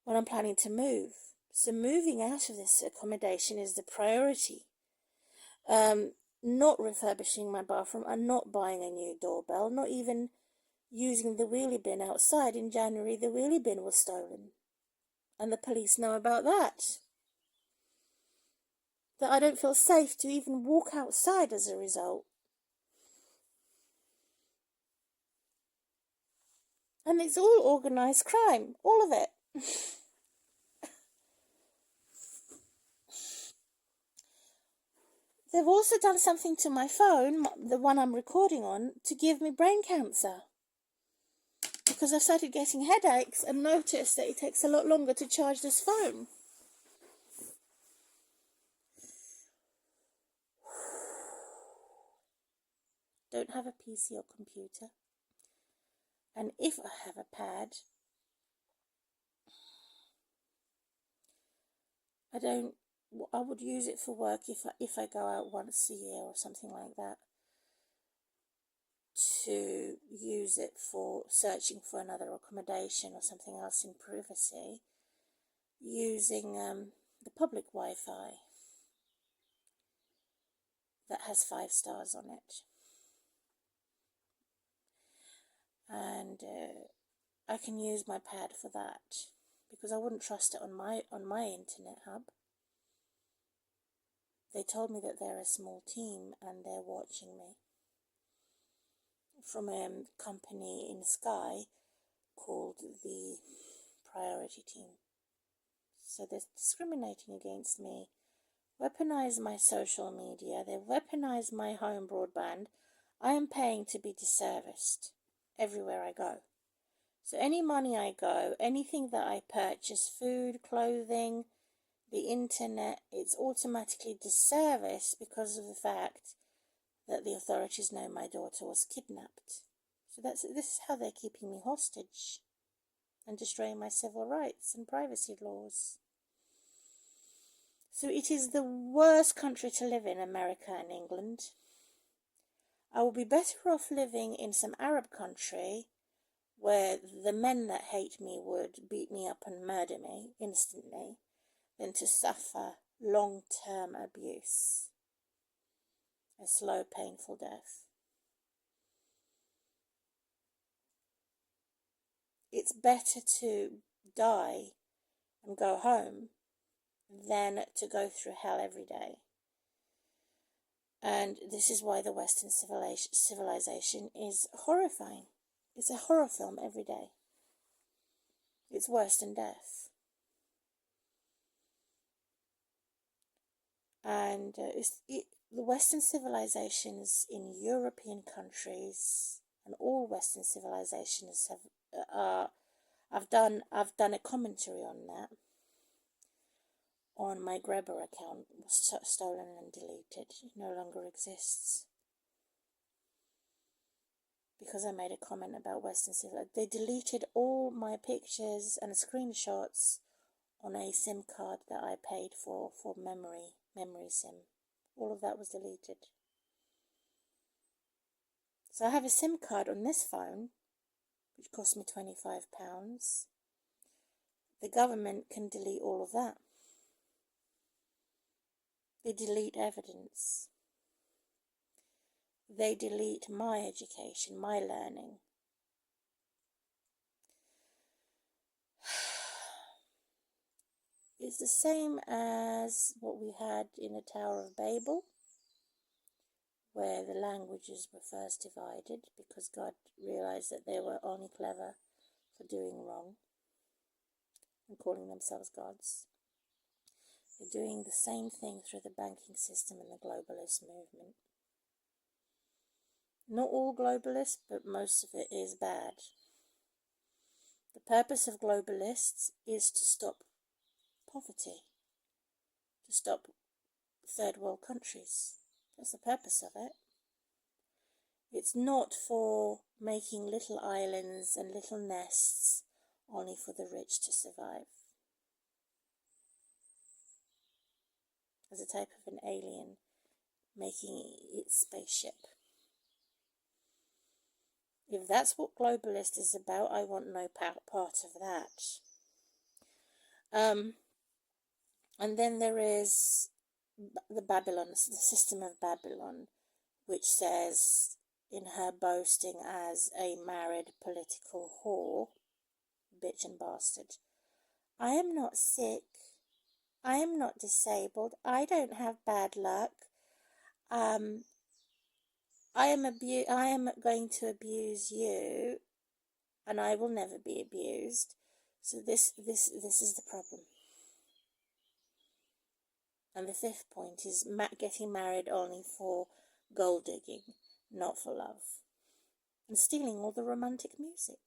when I'm planning to move? So moving out of this accommodation is the priority. Not refurbishing my bathroom and not buying a new doorbell, not even using the wheelie bin outside. In January, the wheelie bin was stolen. And the police know about that. That I don't feel safe to even walk outside as a result. And it's all organised crime, all of it. They've also done something to my phone, the one I'm recording on, to give me brain cancer. Because I started getting headaches and noticed that it takes a lot longer to charge this phone. Don't have a PC or computer. And if I have a pad, I would use it for work if I go out once a year or something like that, to use it for searching for another accommodation or something else in privacy, using the public Wi-Fi that has 5 stars on it. And I can use my pad for that, because I wouldn't trust it on my internet hub. They told me that they're a small team and they're watching me from a company in Sky called the Priority Team. So they're discriminating against me, weaponize my social media, they weaponize my home broadband. I am paying to be disserviced everywhere I go. So any money I go, anything that I purchase, food, clothing, the internet, it's automatically disserviced because of the fact that the authorities know my daughter was kidnapped. So this is how they're keeping me hostage and destroying my civil rights and privacy laws. So it is the worst country to live in, America and England. I will be better off living in some Arab country where the men that hate me would beat me up and murder me instantly than to suffer long-term abuse, a slow, painful death. It's better to die and go home than to go through hell every day. And this is why the Western civilization is horrifying. It's a horror film every day. It's worse than death. And the Western civilizations in European countries and all Western civilizations have. I've done a commentary on that on my Grabber account. It was stolen and deleted. It no longer exists because I made a comment about Western civilization. They deleted all my pictures and screenshots on a SIM card that I paid for memory SIM. All of that was deleted. So I have a SIM card on this phone, which cost me £25. The government can delete all of that. They delete evidence. They delete my education, my learning. It's the same as what we had in the Tower of Babel, where the languages were first divided because God realized that they were only clever for doing wrong and calling themselves gods. They're doing the same thing through the banking system and the globalist movement. Not all globalists, but most of it is bad. The purpose of globalists is to stop poverty, to stop third world countries. That's the purpose of it. It's not for making little islands and little nests only for the rich to survive. As a type of an alien making its spaceship. If that's what globalist is about, I want no part of that. And then there is the system of Babylon, which says, in her boasting as a married political whore, bitch and bastard, I am not sick, I am not disabled, I don't have bad luck, I am going to abuse you, and I will never be abused, So this is the problem. And the fifth point is getting married only for gold digging, not for love. And stealing all the romantic music.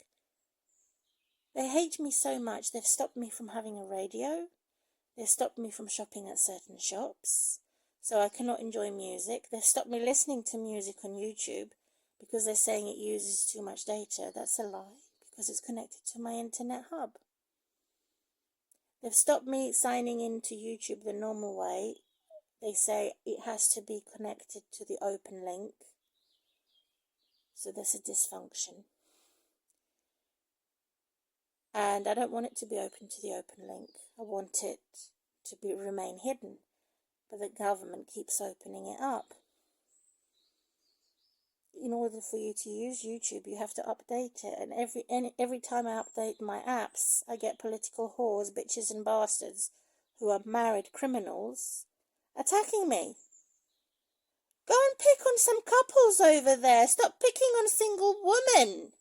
They hate me so much, they've stopped me from having a radio. They've stopped me from shopping at certain shops, so I cannot enjoy music. They've stopped me listening to music on YouTube because they're saying it uses too much data. That's a lie, because it's connected to my internet hub. They've stopped me signing into YouTube the normal way. They say it has to be connected to the open link. So there's a dysfunction. And I don't want it to be open to the open link. I want it to remain hidden. But the government keeps opening it up. In order for you to use YouTube, you have to update it. And every time I update my apps, I get political whores, bitches and bastards who are married criminals attacking me. Go and pick on some couples over there. Stop picking on single women.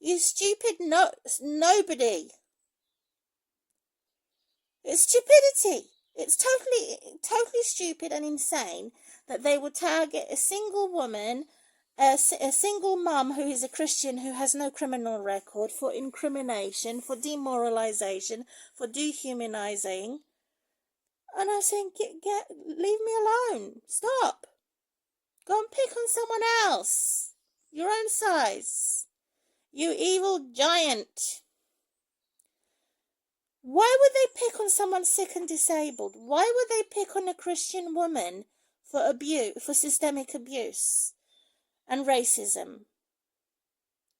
You stupid nobody. It's stupidity. It's totally stupid and insane that they would target a single woman, a single mum who is a Christian who has no criminal record, for incrimination, for demoralization, for dehumanizing. And I'm saying, leave me alone. Stop. Go and pick on someone else. Your own size. You evil giant. Why would they pick on someone sick and disabled? Why would they pick on a Christian woman for systemic abuse and racism?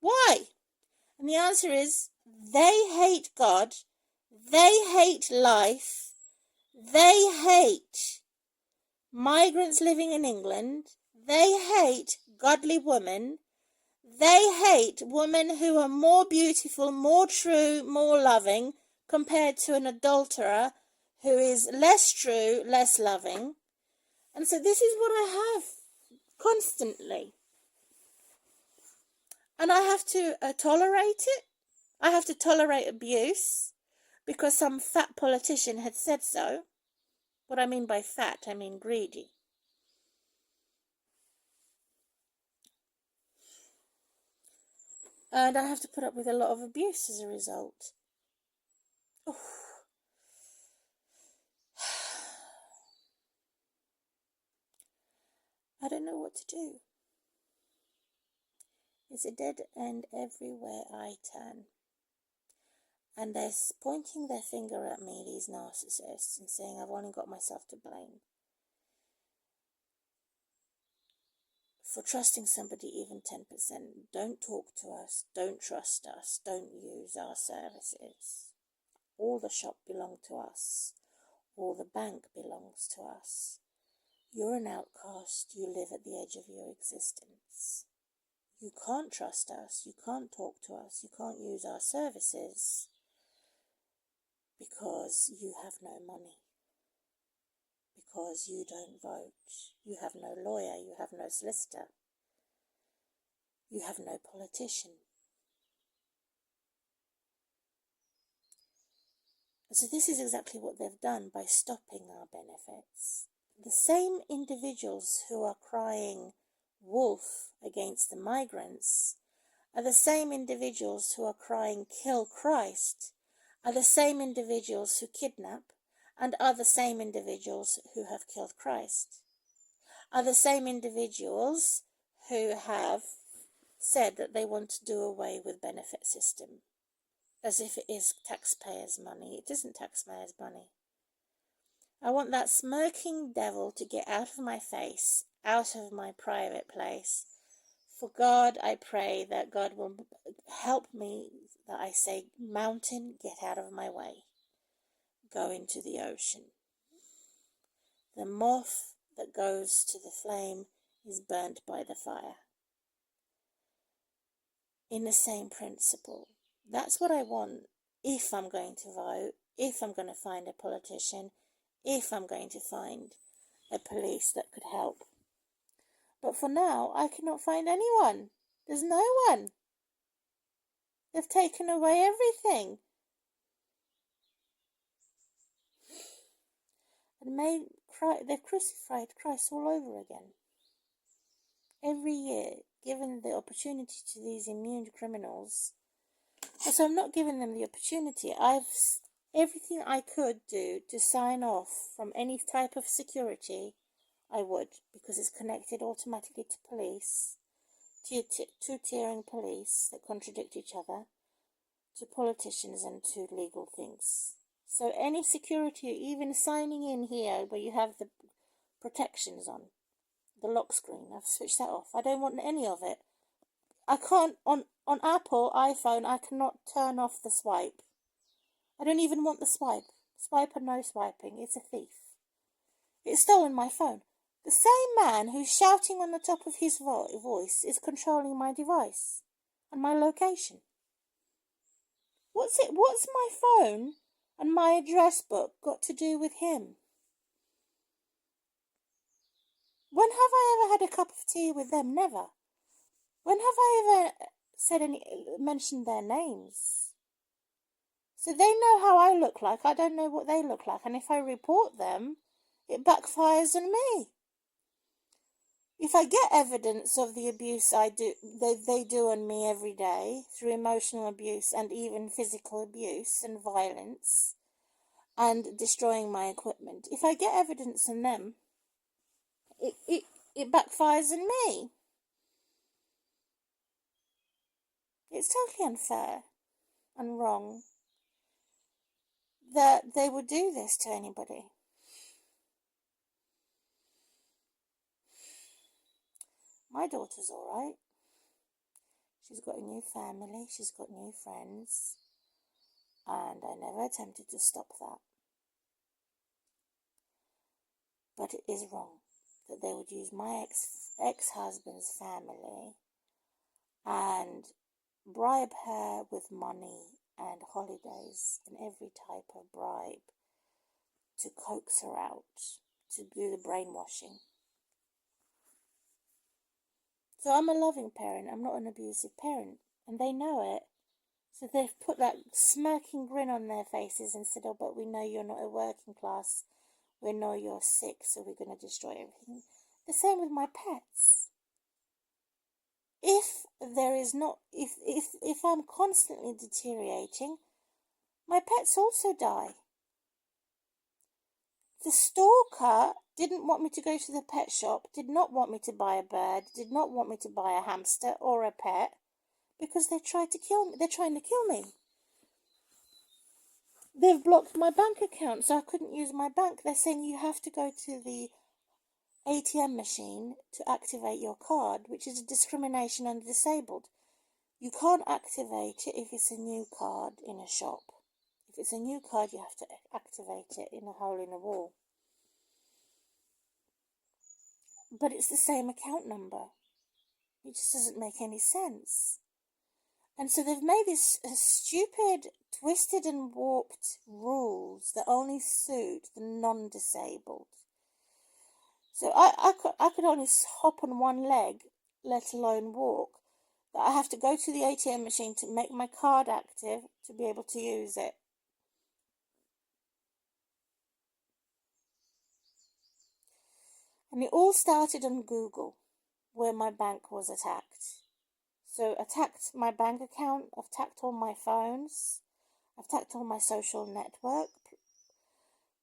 Why? And the answer is, they hate God. They hate life. They hate migrants living in England. They hate godly women. They hate women who are more beautiful, more true, more loving, compared to an adulterer who is less true, less loving. And so this is what I have constantly. And I have to tolerate it. I have to tolerate abuse because some fat politician had said so. What I mean by fat, I mean greedy. And I have to put up with a lot of abuse as a result. Oh. I don't know what to do. It's a dead end everywhere I turn. And they're pointing their finger at me, these narcissists, and saying I've only got myself to blame for trusting somebody even 10%. Don't talk to us, don't trust us, don't use our services. All the shop belongs to us. All the bank belongs to us. You're an outcast. You live at the edge of your existence. You can't trust us. You can't talk to us. You can't use our services because you have no money. Because you don't vote. You have no lawyer. You have no solicitor. You have no politician. So this is exactly what they've done by stopping our benefits. The same individuals who are crying wolf against the migrants are the same individuals who are crying kill Christ, are the same individuals who kidnap, and are the same individuals who have killed Christ, are the same individuals who have said that they want to do away with benefit system, as if it is taxpayers' money. It isn't taxpayers' money. I want that smirking devil to get out of my face, out of my private place. For God, I pray that God will help me, that I say, mountain, get out of my way. Go into the ocean. The moth that goes to the flame is burnt by the fire. In the same principle. That's what I want if I'm going to vote, if I'm going to find a politician, if I'm going to find a police that could help. But for now, I cannot find anyone. There's no one. They've taken away everything and they've crucified Christ all over again. Every year, given the opportunity to these immune criminals. So I'm not giving them the opportunity. Everything I could do to sign off from any type of security, I would, because it's connected automatically to police, two-tiering police that contradict each other, to politicians and to legal things. So any security, even signing in here where you have the protections on, the lock screen, I've switched that off. I don't want any of it. I can't, on Apple iPhone, I cannot turn off the swipe. I don't even want the swipe. Swipe or no swiping, it's a thief. It's stolen my phone. The same man who's shouting on the top of his voice is controlling my device and my location. What's my phone and my address book got to do with him? When have I ever had a cup of tea with them? Never. When have I ever mentioned their names? So they know how I look like. I don't know what they look like. And if I report them, it backfires on me. If I get evidence of the abuse they do on me every day, through emotional abuse and even physical abuse and violence and destroying my equipment, if I get evidence on them, it backfires on me. It's totally unfair and wrong that they would do this to anybody. My daughter's all right. She's got a new family, she's got new friends, and I never attempted to stop that. But it is wrong that they would use my ex-husband's family and bribe her with money and holidays and every type of bribe to coax her out, to do the brainwashing. So I'm a loving parent, I'm not an abusive parent, and they know it. So they've put that smirking grin on their faces and said, oh, but we know you're not a working class, we know you're sick, so we're going to destroy everything. The same with my pets. If I'm constantly deteriorating, my pets also die. The stalker didn't want me to go to the pet shop, did not want me to buy a bird, did not want me to buy a hamster or a pet, because they tried to kill me. They're trying to kill me. They've blocked my bank account, so I couldn't use my bank. They're saying you have to go to the ATM machine to activate your card, which is a discrimination on the disabled. You can't activate it if it's a new card in a shop. If it's a new card, you have to activate it in a hole in a wall. But it's the same account number. It just doesn't make any sense. And so they've made this stupid, twisted and warped rules that only suit the non-disabled. So I could only hop on one leg, let alone walk. That I have to go to the ATM machine to make my card active to be able to use it. And it all started on Google, where my bank was attacked. So attacked my bank account, attacked all my phones, attacked all my social network,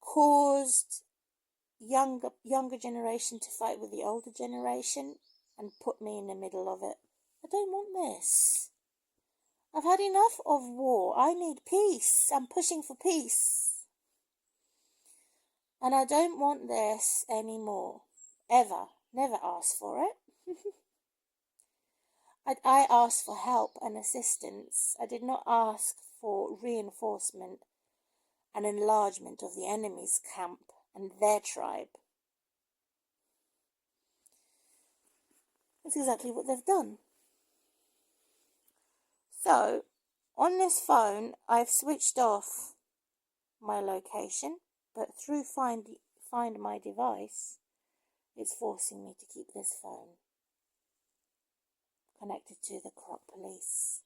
caused younger generation to fight with the older generation and put me in the middle of it. I don't want this. I've had enough of war. I need peace. I'm pushing for peace. And I don't want this anymore. Ever. Never asked for it. I asked for help and assistance. I did not ask for reinforcement and enlargement of the enemy's camp and their tribe. That's exactly what they've done. So, on this phone, I've switched off my location, but through Find My Device, it's forcing me to keep this phone connected to the corrupt police.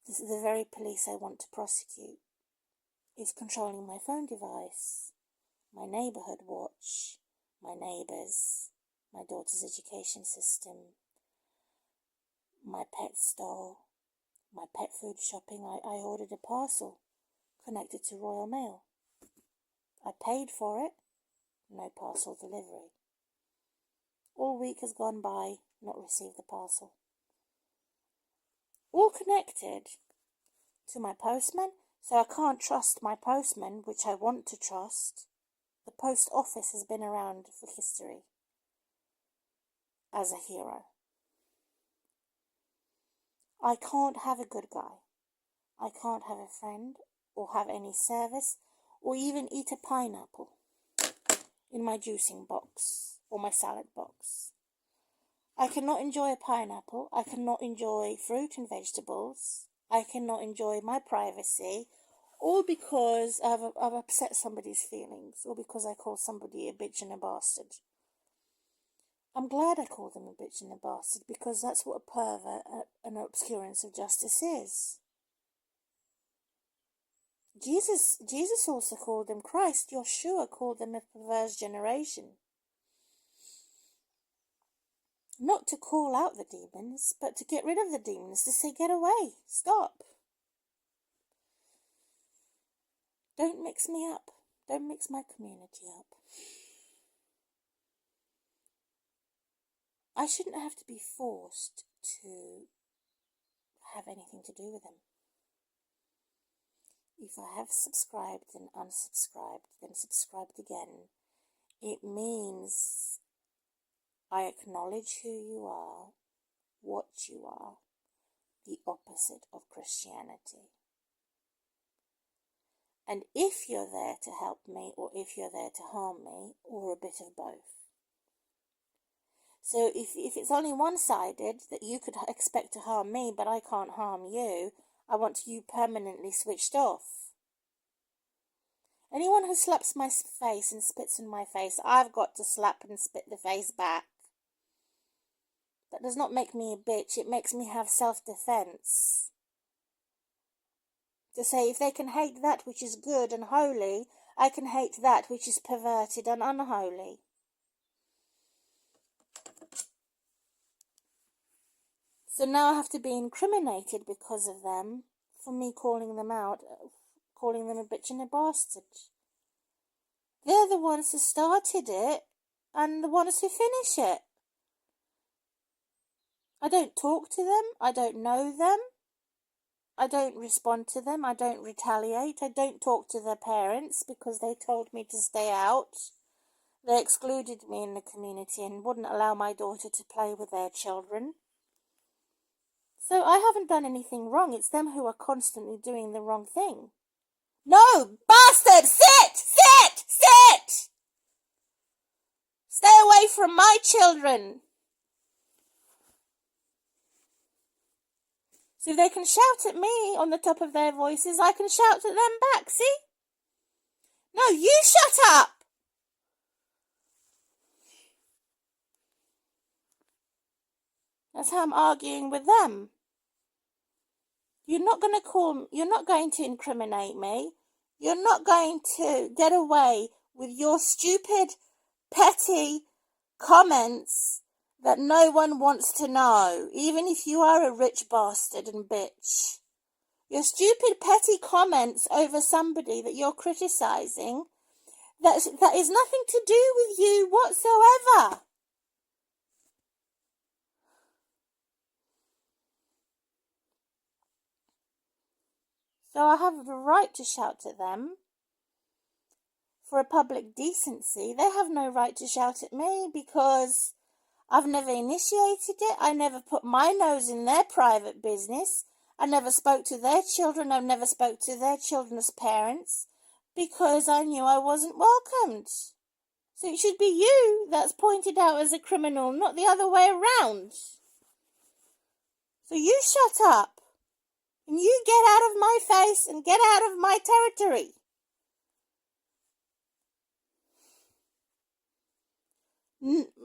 The very police I want to prosecute is controlling my phone device, my neighbourhood watch, my neighbours, my daughter's education system, my pet store, my pet food shopping. I ordered a parcel connected to Royal Mail. I paid for it, no parcel delivery. All week has gone by, not received the parcel. All connected to my postman, so I can't trust my postman, which I want to trust. The post office has been around for history as a hero. I can't have a good guy. I can't have a friend or have any service or even eat a pineapple in my juicing box or my salad box. I cannot enjoy a pineapple. I cannot enjoy fruit and vegetables. I cannot enjoy my privacy, all because I've upset somebody's feelings, or because I call somebody a bitch and a bastard. I'm glad I call them a bitch and a bastard, because that's what a pervert and an obscurance of justice is. Jesus also called them, Christ, Yeshua called them a perverse generation. Not to call out the demons, but to get rid of the demons, to say, get away, stop. Don't mix me up. Don't mix my community up. I shouldn't have to be forced to have anything to do with them. If I have subscribed and unsubscribed, then subscribed again, it means I acknowledge who you are, what you are, the opposite of Christianity. And if you're there to help me, or if you're there to harm me, or a bit of both. So if it's only one-sided, that you could expect to harm me, but I can't harm you, I want you permanently switched off. Anyone who slaps my face and spits in my face, I've got to slap and spit the face back. That does not make me a bitch, it makes me have self-defense. To say, if they can hate that which is good and holy, I can hate that which is perverted and unholy. So now I have to be incriminated because of them, for me calling them out, calling them a bitch and a bastard. They're the ones who started it, and the ones who finish it. I don't talk to them, I don't know them, I don't respond to them, I don't retaliate, I don't talk to their parents because they told me to stay out. They excluded me in the community and wouldn't allow my daughter to play with their children. So I haven't done anything wrong, it's them who are constantly doing the wrong thing. No, bastard, sit! Stay away from my children! So if they can shout at me on the top of their voices, I can shout at them back, see? No, you shut up! That's how I'm arguing with them. You're not going to incriminate me. You're not going to get away with your stupid, petty comments that no one wants to know, even if you are a rich bastard and bitch. Your stupid, petty comments over somebody that you're criticising, that is nothing to do with you whatsoever. So I have the right to shout at them. For a public decency, they have no right to shout at me because I've never initiated it. I never put my nose in their private business. I never spoke to their children. I never spoke to their children's parents because I knew I wasn't welcomed. So it should be you that's pointed out as a criminal, not the other way around. So you shut up and you get out of my face and get out of my territory.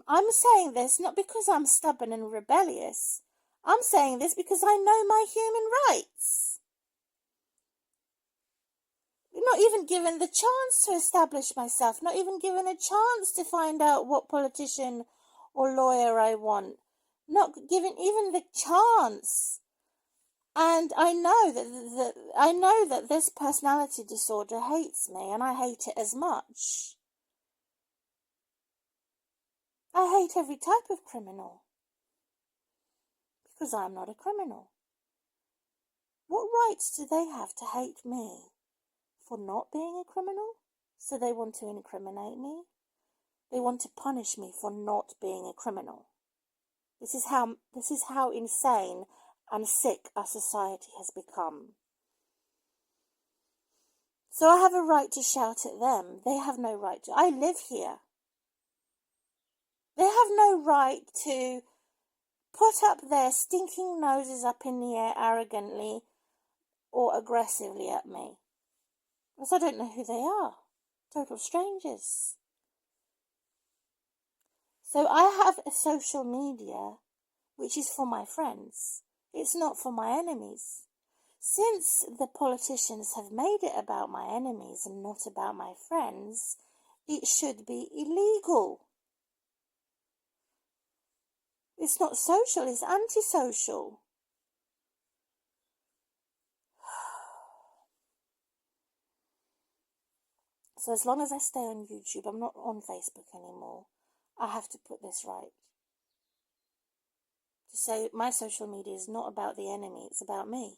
I'm saying this not because I'm stubborn and rebellious. I'm saying this because I know my human rights. not even given the chance to establish myself, not even given a chance to find out what politician or lawyer I want, not given even the chance. And I know that this personality disorder hates me, and I hate it as much. I hate every type of criminal, because I'm not a criminal. What rights do they have to hate me for not being a criminal? So they want to incriminate me? They want to punish me for not being a criminal. This is how insane and sick our society has become. So I have a right to shout at them. They have no right to. I live here. They have no right to put up their stinking noses up in the air arrogantly or aggressively at me. Because I don't know who they are. Total strangers. So I have a social media which is for my friends. It's not for my enemies. Since the politicians have made it about my enemies and not about my friends, it should be illegal. It's not social, it's antisocial. So as long as I stay on YouTube, I'm not on Facebook anymore, I have to put this right. To say my social media is not about the enemy, it's about me.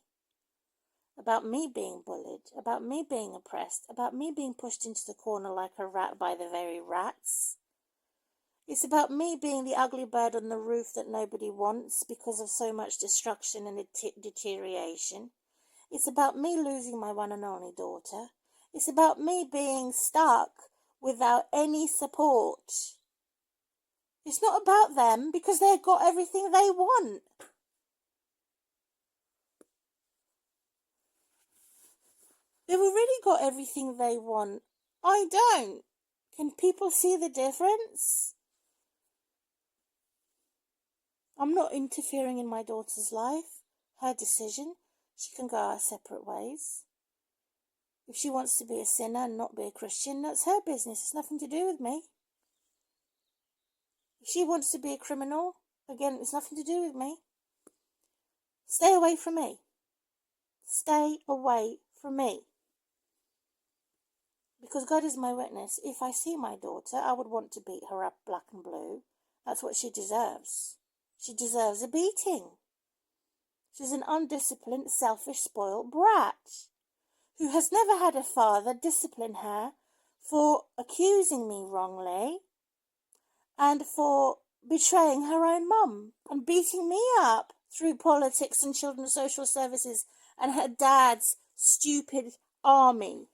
About me being bullied, about me being oppressed, about me being pushed into the corner like a rat by the very rats. It's about me being the ugly bird on the roof that nobody wants because of so much destruction and deterioration. It's about me losing my one and only daughter. It's about me being stuck without any support. It's not about them because they've got everything they want. They've already got everything they want. I don't. Can people see the difference? I'm not interfering in my daughter's life. Her decision. She can go our separate ways. If she wants to be a sinner and not be a Christian, that's her business. It's nothing to do with me. If she wants to be a criminal, again, it's nothing to do with me. Stay away from me. Stay away from me. Because God is my witness, if I see my daughter, I would want to beat her up black and blue. That's what she deserves. She deserves a beating. She's an undisciplined, selfish, spoiled brat who has never had a father discipline her for accusing me wrongly and for betraying her own mum and beating me up through politics and children's social services and her dad's stupid army.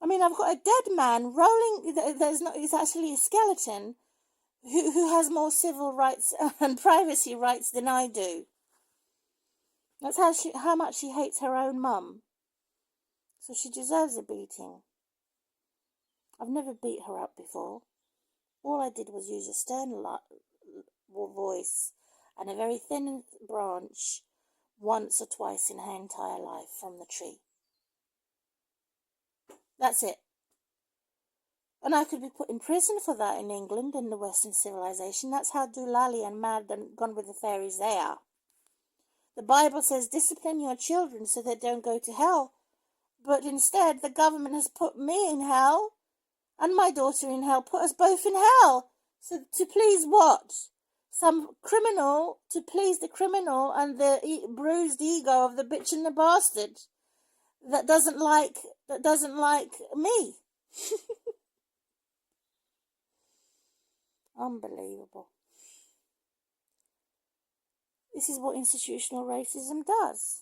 I mean, I've got a dead man rolling. It's actually a skeleton who has more civil rights and privacy rights than I do. That's how much she hates her own mum. So she deserves a beating. I've never beat her up before. All I did was use a stern voice and a very thin branch once or twice in her entire life from the tree. That's it. And I could be put in prison for that in England and the Western civilization. That's how doolally and mad and gone with the fairies they are. The Bible says discipline your children so they don't go to hell. But instead, the government has put me in hell and my daughter in hell, put us both in hell. So to please what? Some criminal, to please the criminal and the bruised ego of the bitch and the bastard that doesn't like me. Unbelievable. This is what institutional racism does.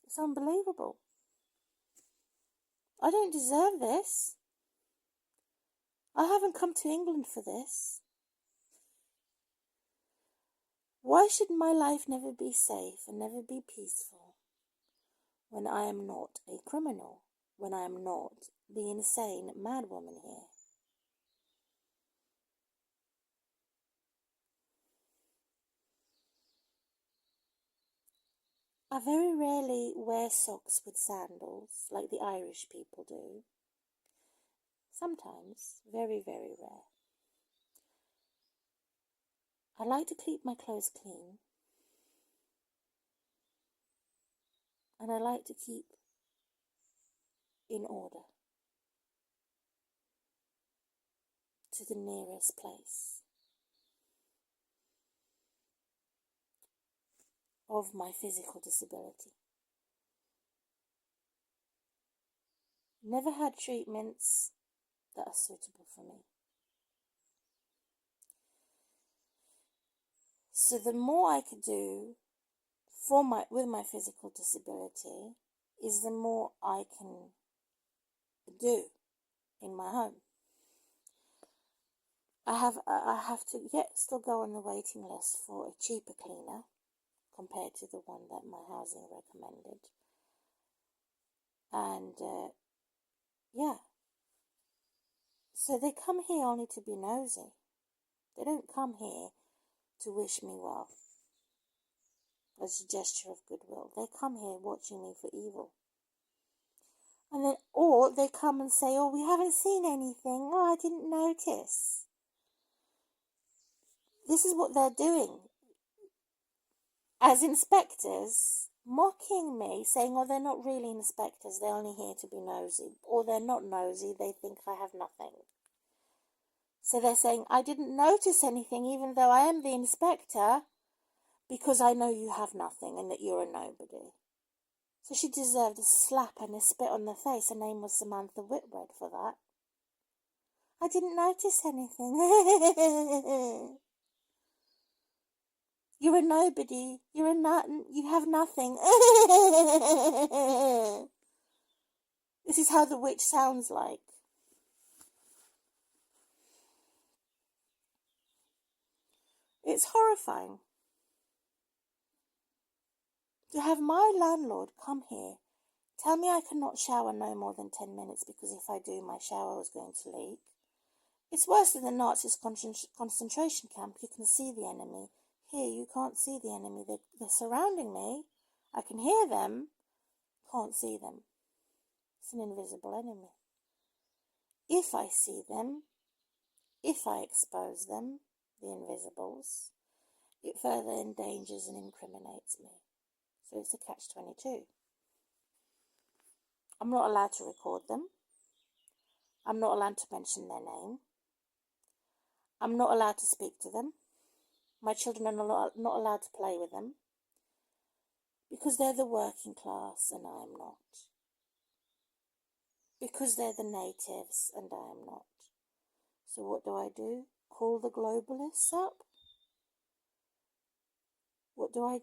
It's unbelievable. I don't deserve this. I haven't come to England for this. Why should my life never be safe and never be peaceful when I am not a criminal, when I am not the insane mad woman here? I very rarely wear socks with sandals like the Irish people do. Sometimes, very, very rare. I like to keep my clothes clean. And I like to keep in order to the nearest place of my physical disability. Never had treatments that are suitable for me. So the more I could do with my physical disability is the more I can do in my home. I have to still go on the waiting list for a cheaper cleaner compared to the one that my housing recommended. And yeah, so they come here only to be nosy. They don't come here to wish me well as a gesture of goodwill. They come here watching me for evil. And then, or they come and say, oh, we haven't seen anything. Oh, I didn't notice. This is what they're doing. As inspectors, mocking me, saying, oh, they're not really inspectors. They're only here to be nosy. Or they're not nosy. They think I have nothing. So they're saying, I didn't notice anything, even though I am the inspector, because I know you have nothing and that you're a nobody. So she deserved a slap and a spit on the face. Her name was Samantha Whitbread for that. I didn't notice anything. You're a nobody. You're a nut. You have nothing. This is how the witch sounds like. It's horrifying to have my landlord come here, tell me I cannot shower no more than 10 minutes because if I do, my shower is going to leak. It's worse than the Nazis' concentration camp. You can see the enemy. Here, you can't see the enemy. They're surrounding me. I can hear them. Can't see them. It's an invisible enemy. If I see them, if I expose them, the invisibles, it further endangers and incriminates me. So it's a catch-22. I'm not allowed to record them. I'm not allowed to mention their name. I'm not allowed to speak to them. My children are not allowed to play with them. Because they're the working class and I am not. Because they're the natives and I am not. So what do? Call the globalists up? What do?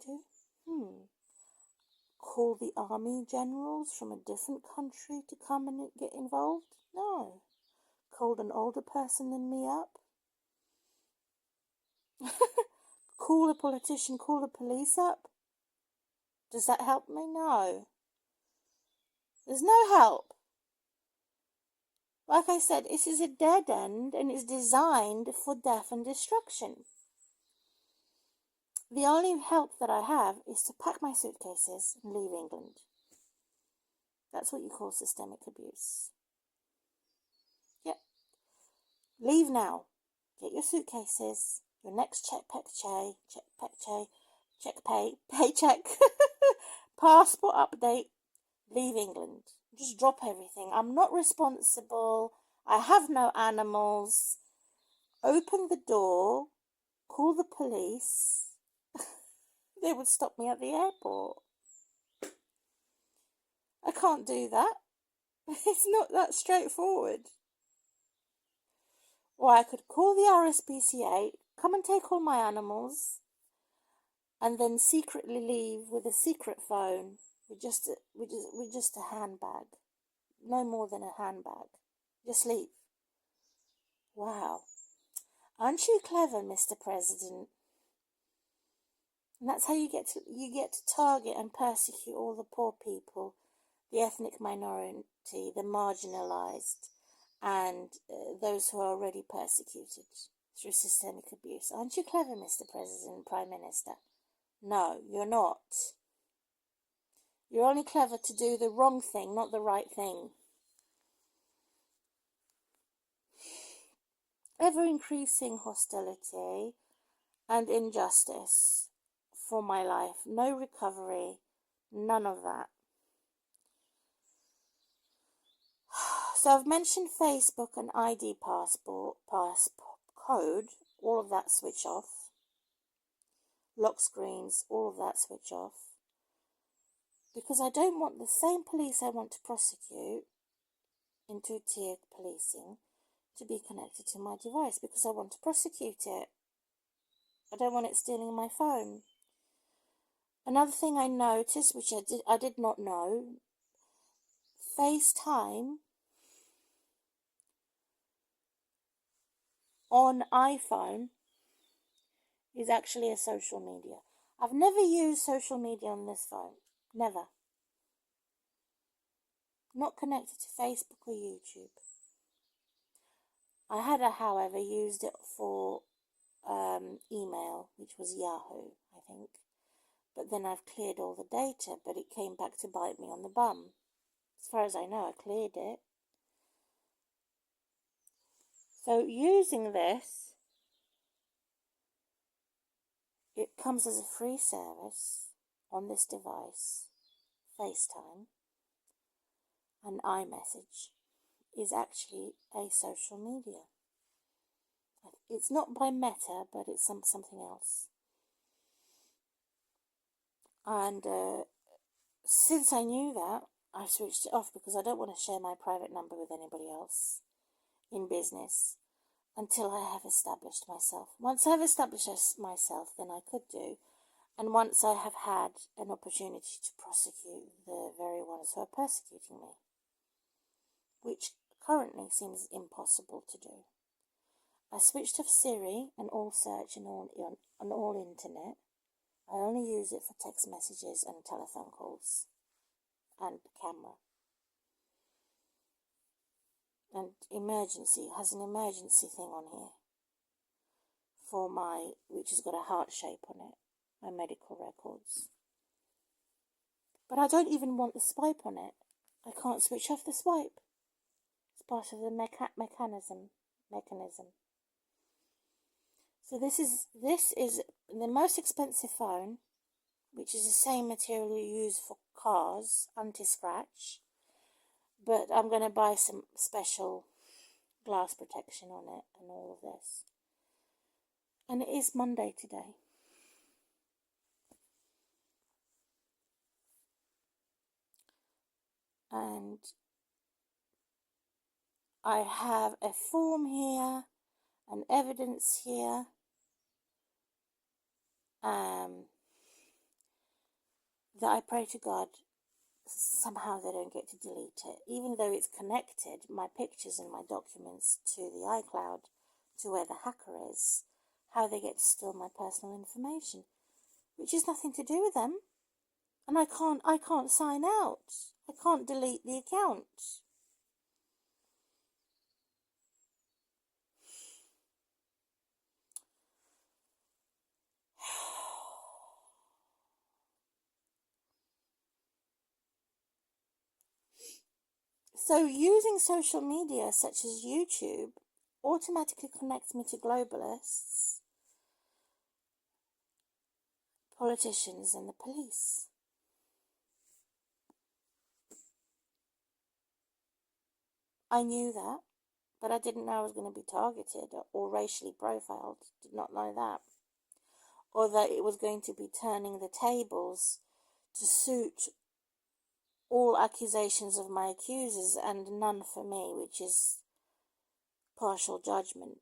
Call the army generals from a different country to come and get involved? No. Called an older person than me up? Call a politician, call the police up? Does that help me? No. There's no help. Like I said, this is a dead end and it's designed for death and destruction. The only help that I have is to pack my suitcases and leave England. That's what you call systemic abuse. Yep. Leave now. Get your suitcases, your next paycheck, passport update, leave England. Just drop everything. I'm not responsible. I have no animals. Open the door. Call the police. They would stop me at the airport. I can't do that. It's not that straightforward. Or I could call the RSPCA, come and take all my animals, and then secretly leave with a secret phone with just a handbag. No more than a handbag. Just leave. Wow. Aren't you clever, Mr. President? And that's how you get to target and persecute all the poor people, the ethnic minority, the marginalised, and those who are already persecuted through systemic abuse. Aren't you clever, Mr. President, Prime Minister? No, you're not. You're only clever to do the wrong thing, not the right thing. Ever-increasing hostility and injustice for my life. No recovery, none of that. So I've mentioned Facebook and ID passport code, all of that switch off. Lock screens, all of that switch off. Because I don't want the same police I want to prosecute in two-tier policing to be connected to my device, because I want to prosecute it. I don't want it stealing my phone. Another thing I noticed, which I did not know, FaceTime on iPhone is actually a social media. I've never used social media on this phone. Never. Not connected to Facebook or YouTube. I had, however, used it for email, which was Yahoo, I think. But then I've cleared all the data, but it came back to bite me on the bum. As far as I know, I cleared it. So using this, it comes as a free service on this device, FaceTime, and iMessage is actually a social media. It's not by Meta, but it's something else. And since I knew that, I switched it off because I don't want to share my private number with anybody else in business until I have established myself. Once I've established myself, then I could do. And once I have had an opportunity to prosecute the very ones who are persecuting me, which currently seems impossible to do. I switched off Siri and all search and all internet. I only use it for text messages and telephone calls and camera. And emergency, it has an emergency thing on here for which has got a heart shape on it, my medical records. But I don't even want the swipe on it. I can't switch off the swipe. It's part of the mechanism. So this is the most expensive phone, which is the same material you use for cars, anti-scratch. But I'm going to buy some special glass protection on it and all of this. And it is Monday today. And I have a form here, an evidence here, that I pray to God somehow they don't get to delete it. Even though it's connected, my pictures and my documents, to the iCloud, to where the hacker is, how they get to steal my personal information, which has nothing to do with them. And I can't sign out. I can't delete the account. So using social media such as YouTube automatically connects me to globalists, politicians, and the police. I knew that, but I didn't know I was going to be targeted or racially profiled. Did not know that. Or that it was going to be turning the tables to suit all accusations of my accusers and none for me, which is partial judgment,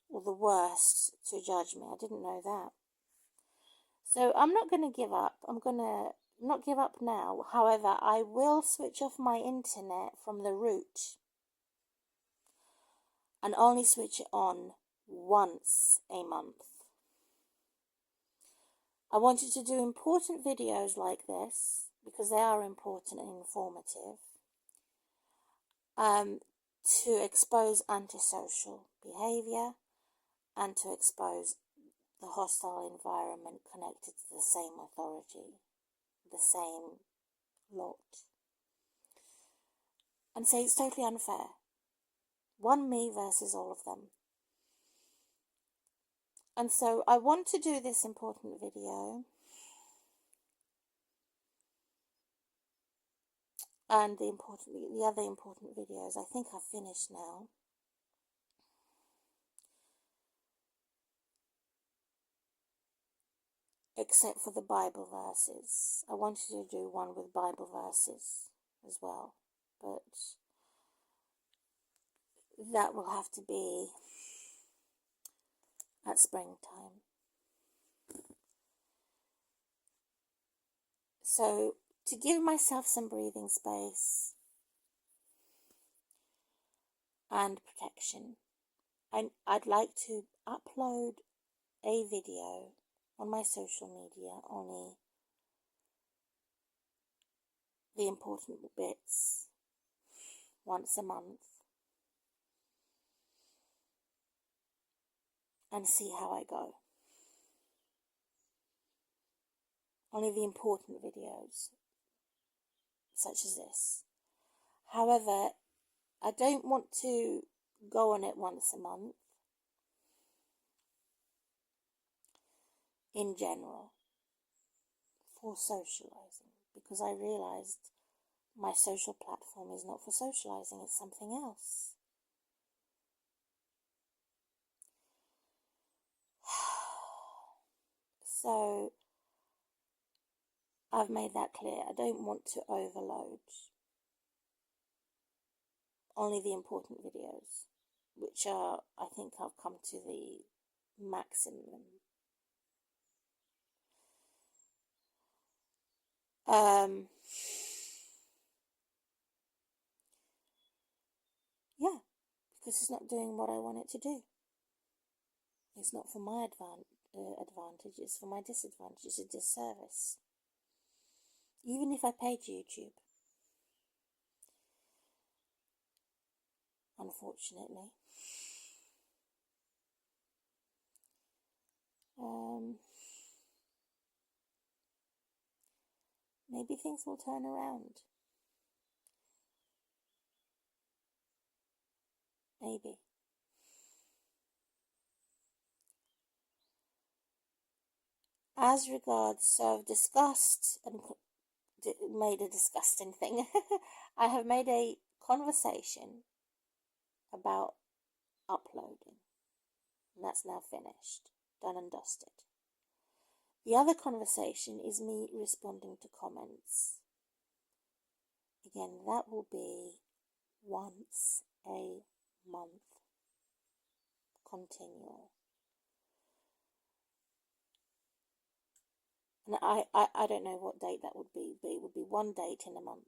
or the worst to judge me. I didn't know that. So I'm not going to give up. I'm going to not give up now. However, I will switch off my internet from the root and only switch it on once a month. I wanted to do important videos like this because they are important and informative, to expose antisocial behaviour and to expose the hostile environment connected to the same authority, the same lot. And say it's totally unfair. One me versus all of them. And so I want to do this important video. And the other important videos, I think I've finished now. Except for the Bible verses. I wanted to do one with Bible verses as well. But that will have to be at springtime. So, to give myself some breathing space and protection, I'd like to upload a video on my social media, only the important bits, once a month, and see how I go. Only the important videos, such as this. However, I don't want to go on it once a month, in general, for socializing, because I realized my social platform is not for socializing, it's something else. So, I've made that clear. I don't want to overload. Only the important videos, which are, I think I've come to the maximum. Yeah, because it's not doing what I want it to do. It's not for my advantage, it's for my disadvantage. It's a disservice. Even if I paid YouTube. Unfortunately. Maybe things will turn around. Maybe. As regards disgust and made a disgusting thing, I have made a conversation about uploading. And that's now finished. Done and dusted. The other conversation is me responding to comments. Again, that will be once a month. Continual. And I don't know what date that would be, but it would be one date in a month.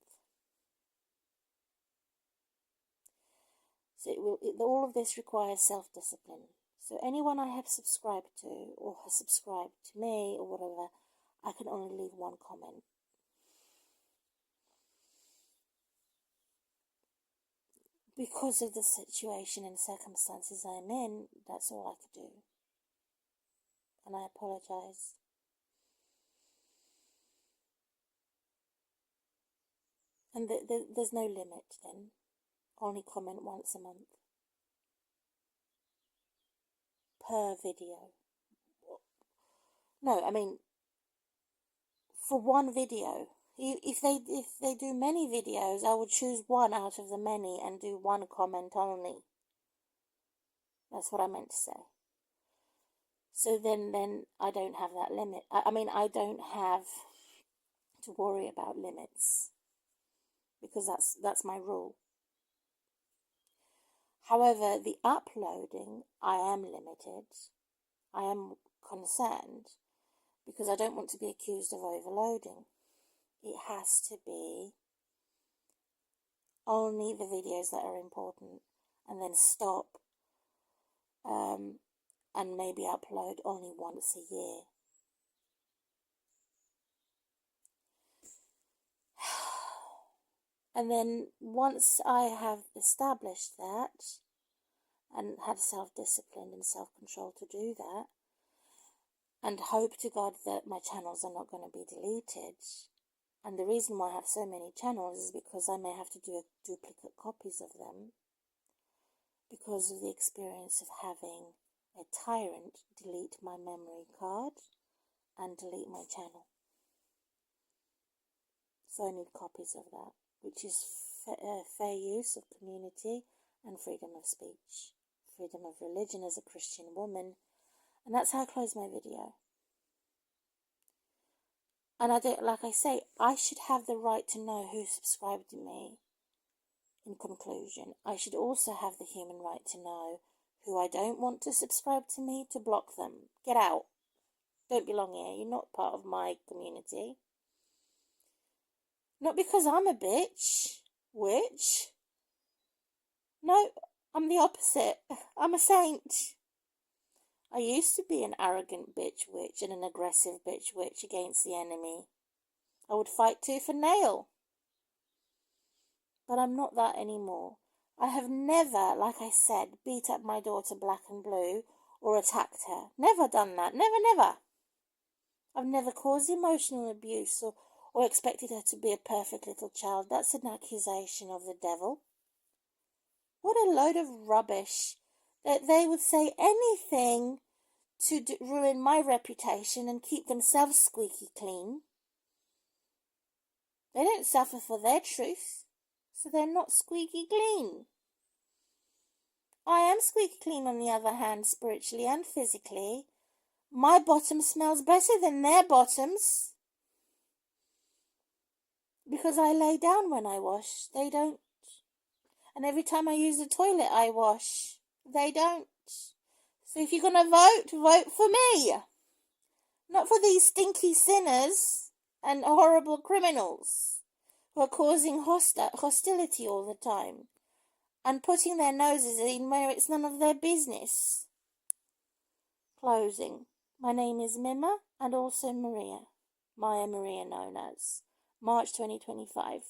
So all of this requires self-discipline. So anyone I have subscribed to, or has subscribed to me, or whatever, I can only leave one comment. Because of the situation and circumstances I'm in, that's all I could do. And I apologise. And there's no limit then. Only comment once a month. Per video. No, I mean, for one video. If they do many videos, I would choose one out of the many and do one comment only. That's what I meant to say. So then I don't have that limit. I mean, I don't have to worry about limits, because that's my rule. However, the uploading, I am limited. I am concerned, because I don't want to be accused of overloading. It has to be only the videos that are important, and then stop, and maybe upload only once a year. And then once I have established that, and had self-discipline and self-control to do that, and hope to God that my channels are not going to be deleted, And the reason why I have so many channels is because I may have to do duplicate copies of them because of the experience of having a tyrant delete my memory card and delete my channel. So I need copies of that, which is fair use of community and freedom of speech, freedom of religion as a Christian woman. And that's how I close my video. And like I say, I should have the right to know who subscribed to me. In conclusion, I should also have the human right to know who I don't want to subscribe to me, to block them. Get out. Don't belong here. You're not part of my community. Not because I'm a bitch. Witch. No, I'm the opposite. I'm a saint. I used to be an arrogant bitch witch and an aggressive bitch witch against the enemy. I would fight tooth and nail. But I'm not that anymore. I have never, like I said, beat up my daughter black and blue or attacked her. Never done that. Never, never. I've never caused emotional abuse or expected her to be a perfect little child. That's an accusation of the devil. What a load of rubbish that they would say anything to ruin my reputation and keep themselves squeaky clean. They don't suffer for their truth, so they're not squeaky clean. I am squeaky clean, on the other hand, spiritually and physically. My bottom smells better than their bottoms. Because I lay down when I wash, they don't. And every time I use the toilet, I wash. They don't. So if you're going to vote for me. Not for these stinky sinners and horrible criminals who are causing hostility all the time and putting their noses in where it's none of their business. Closing. My name is Mima and also Maria. Maya Maria known as. March 2025.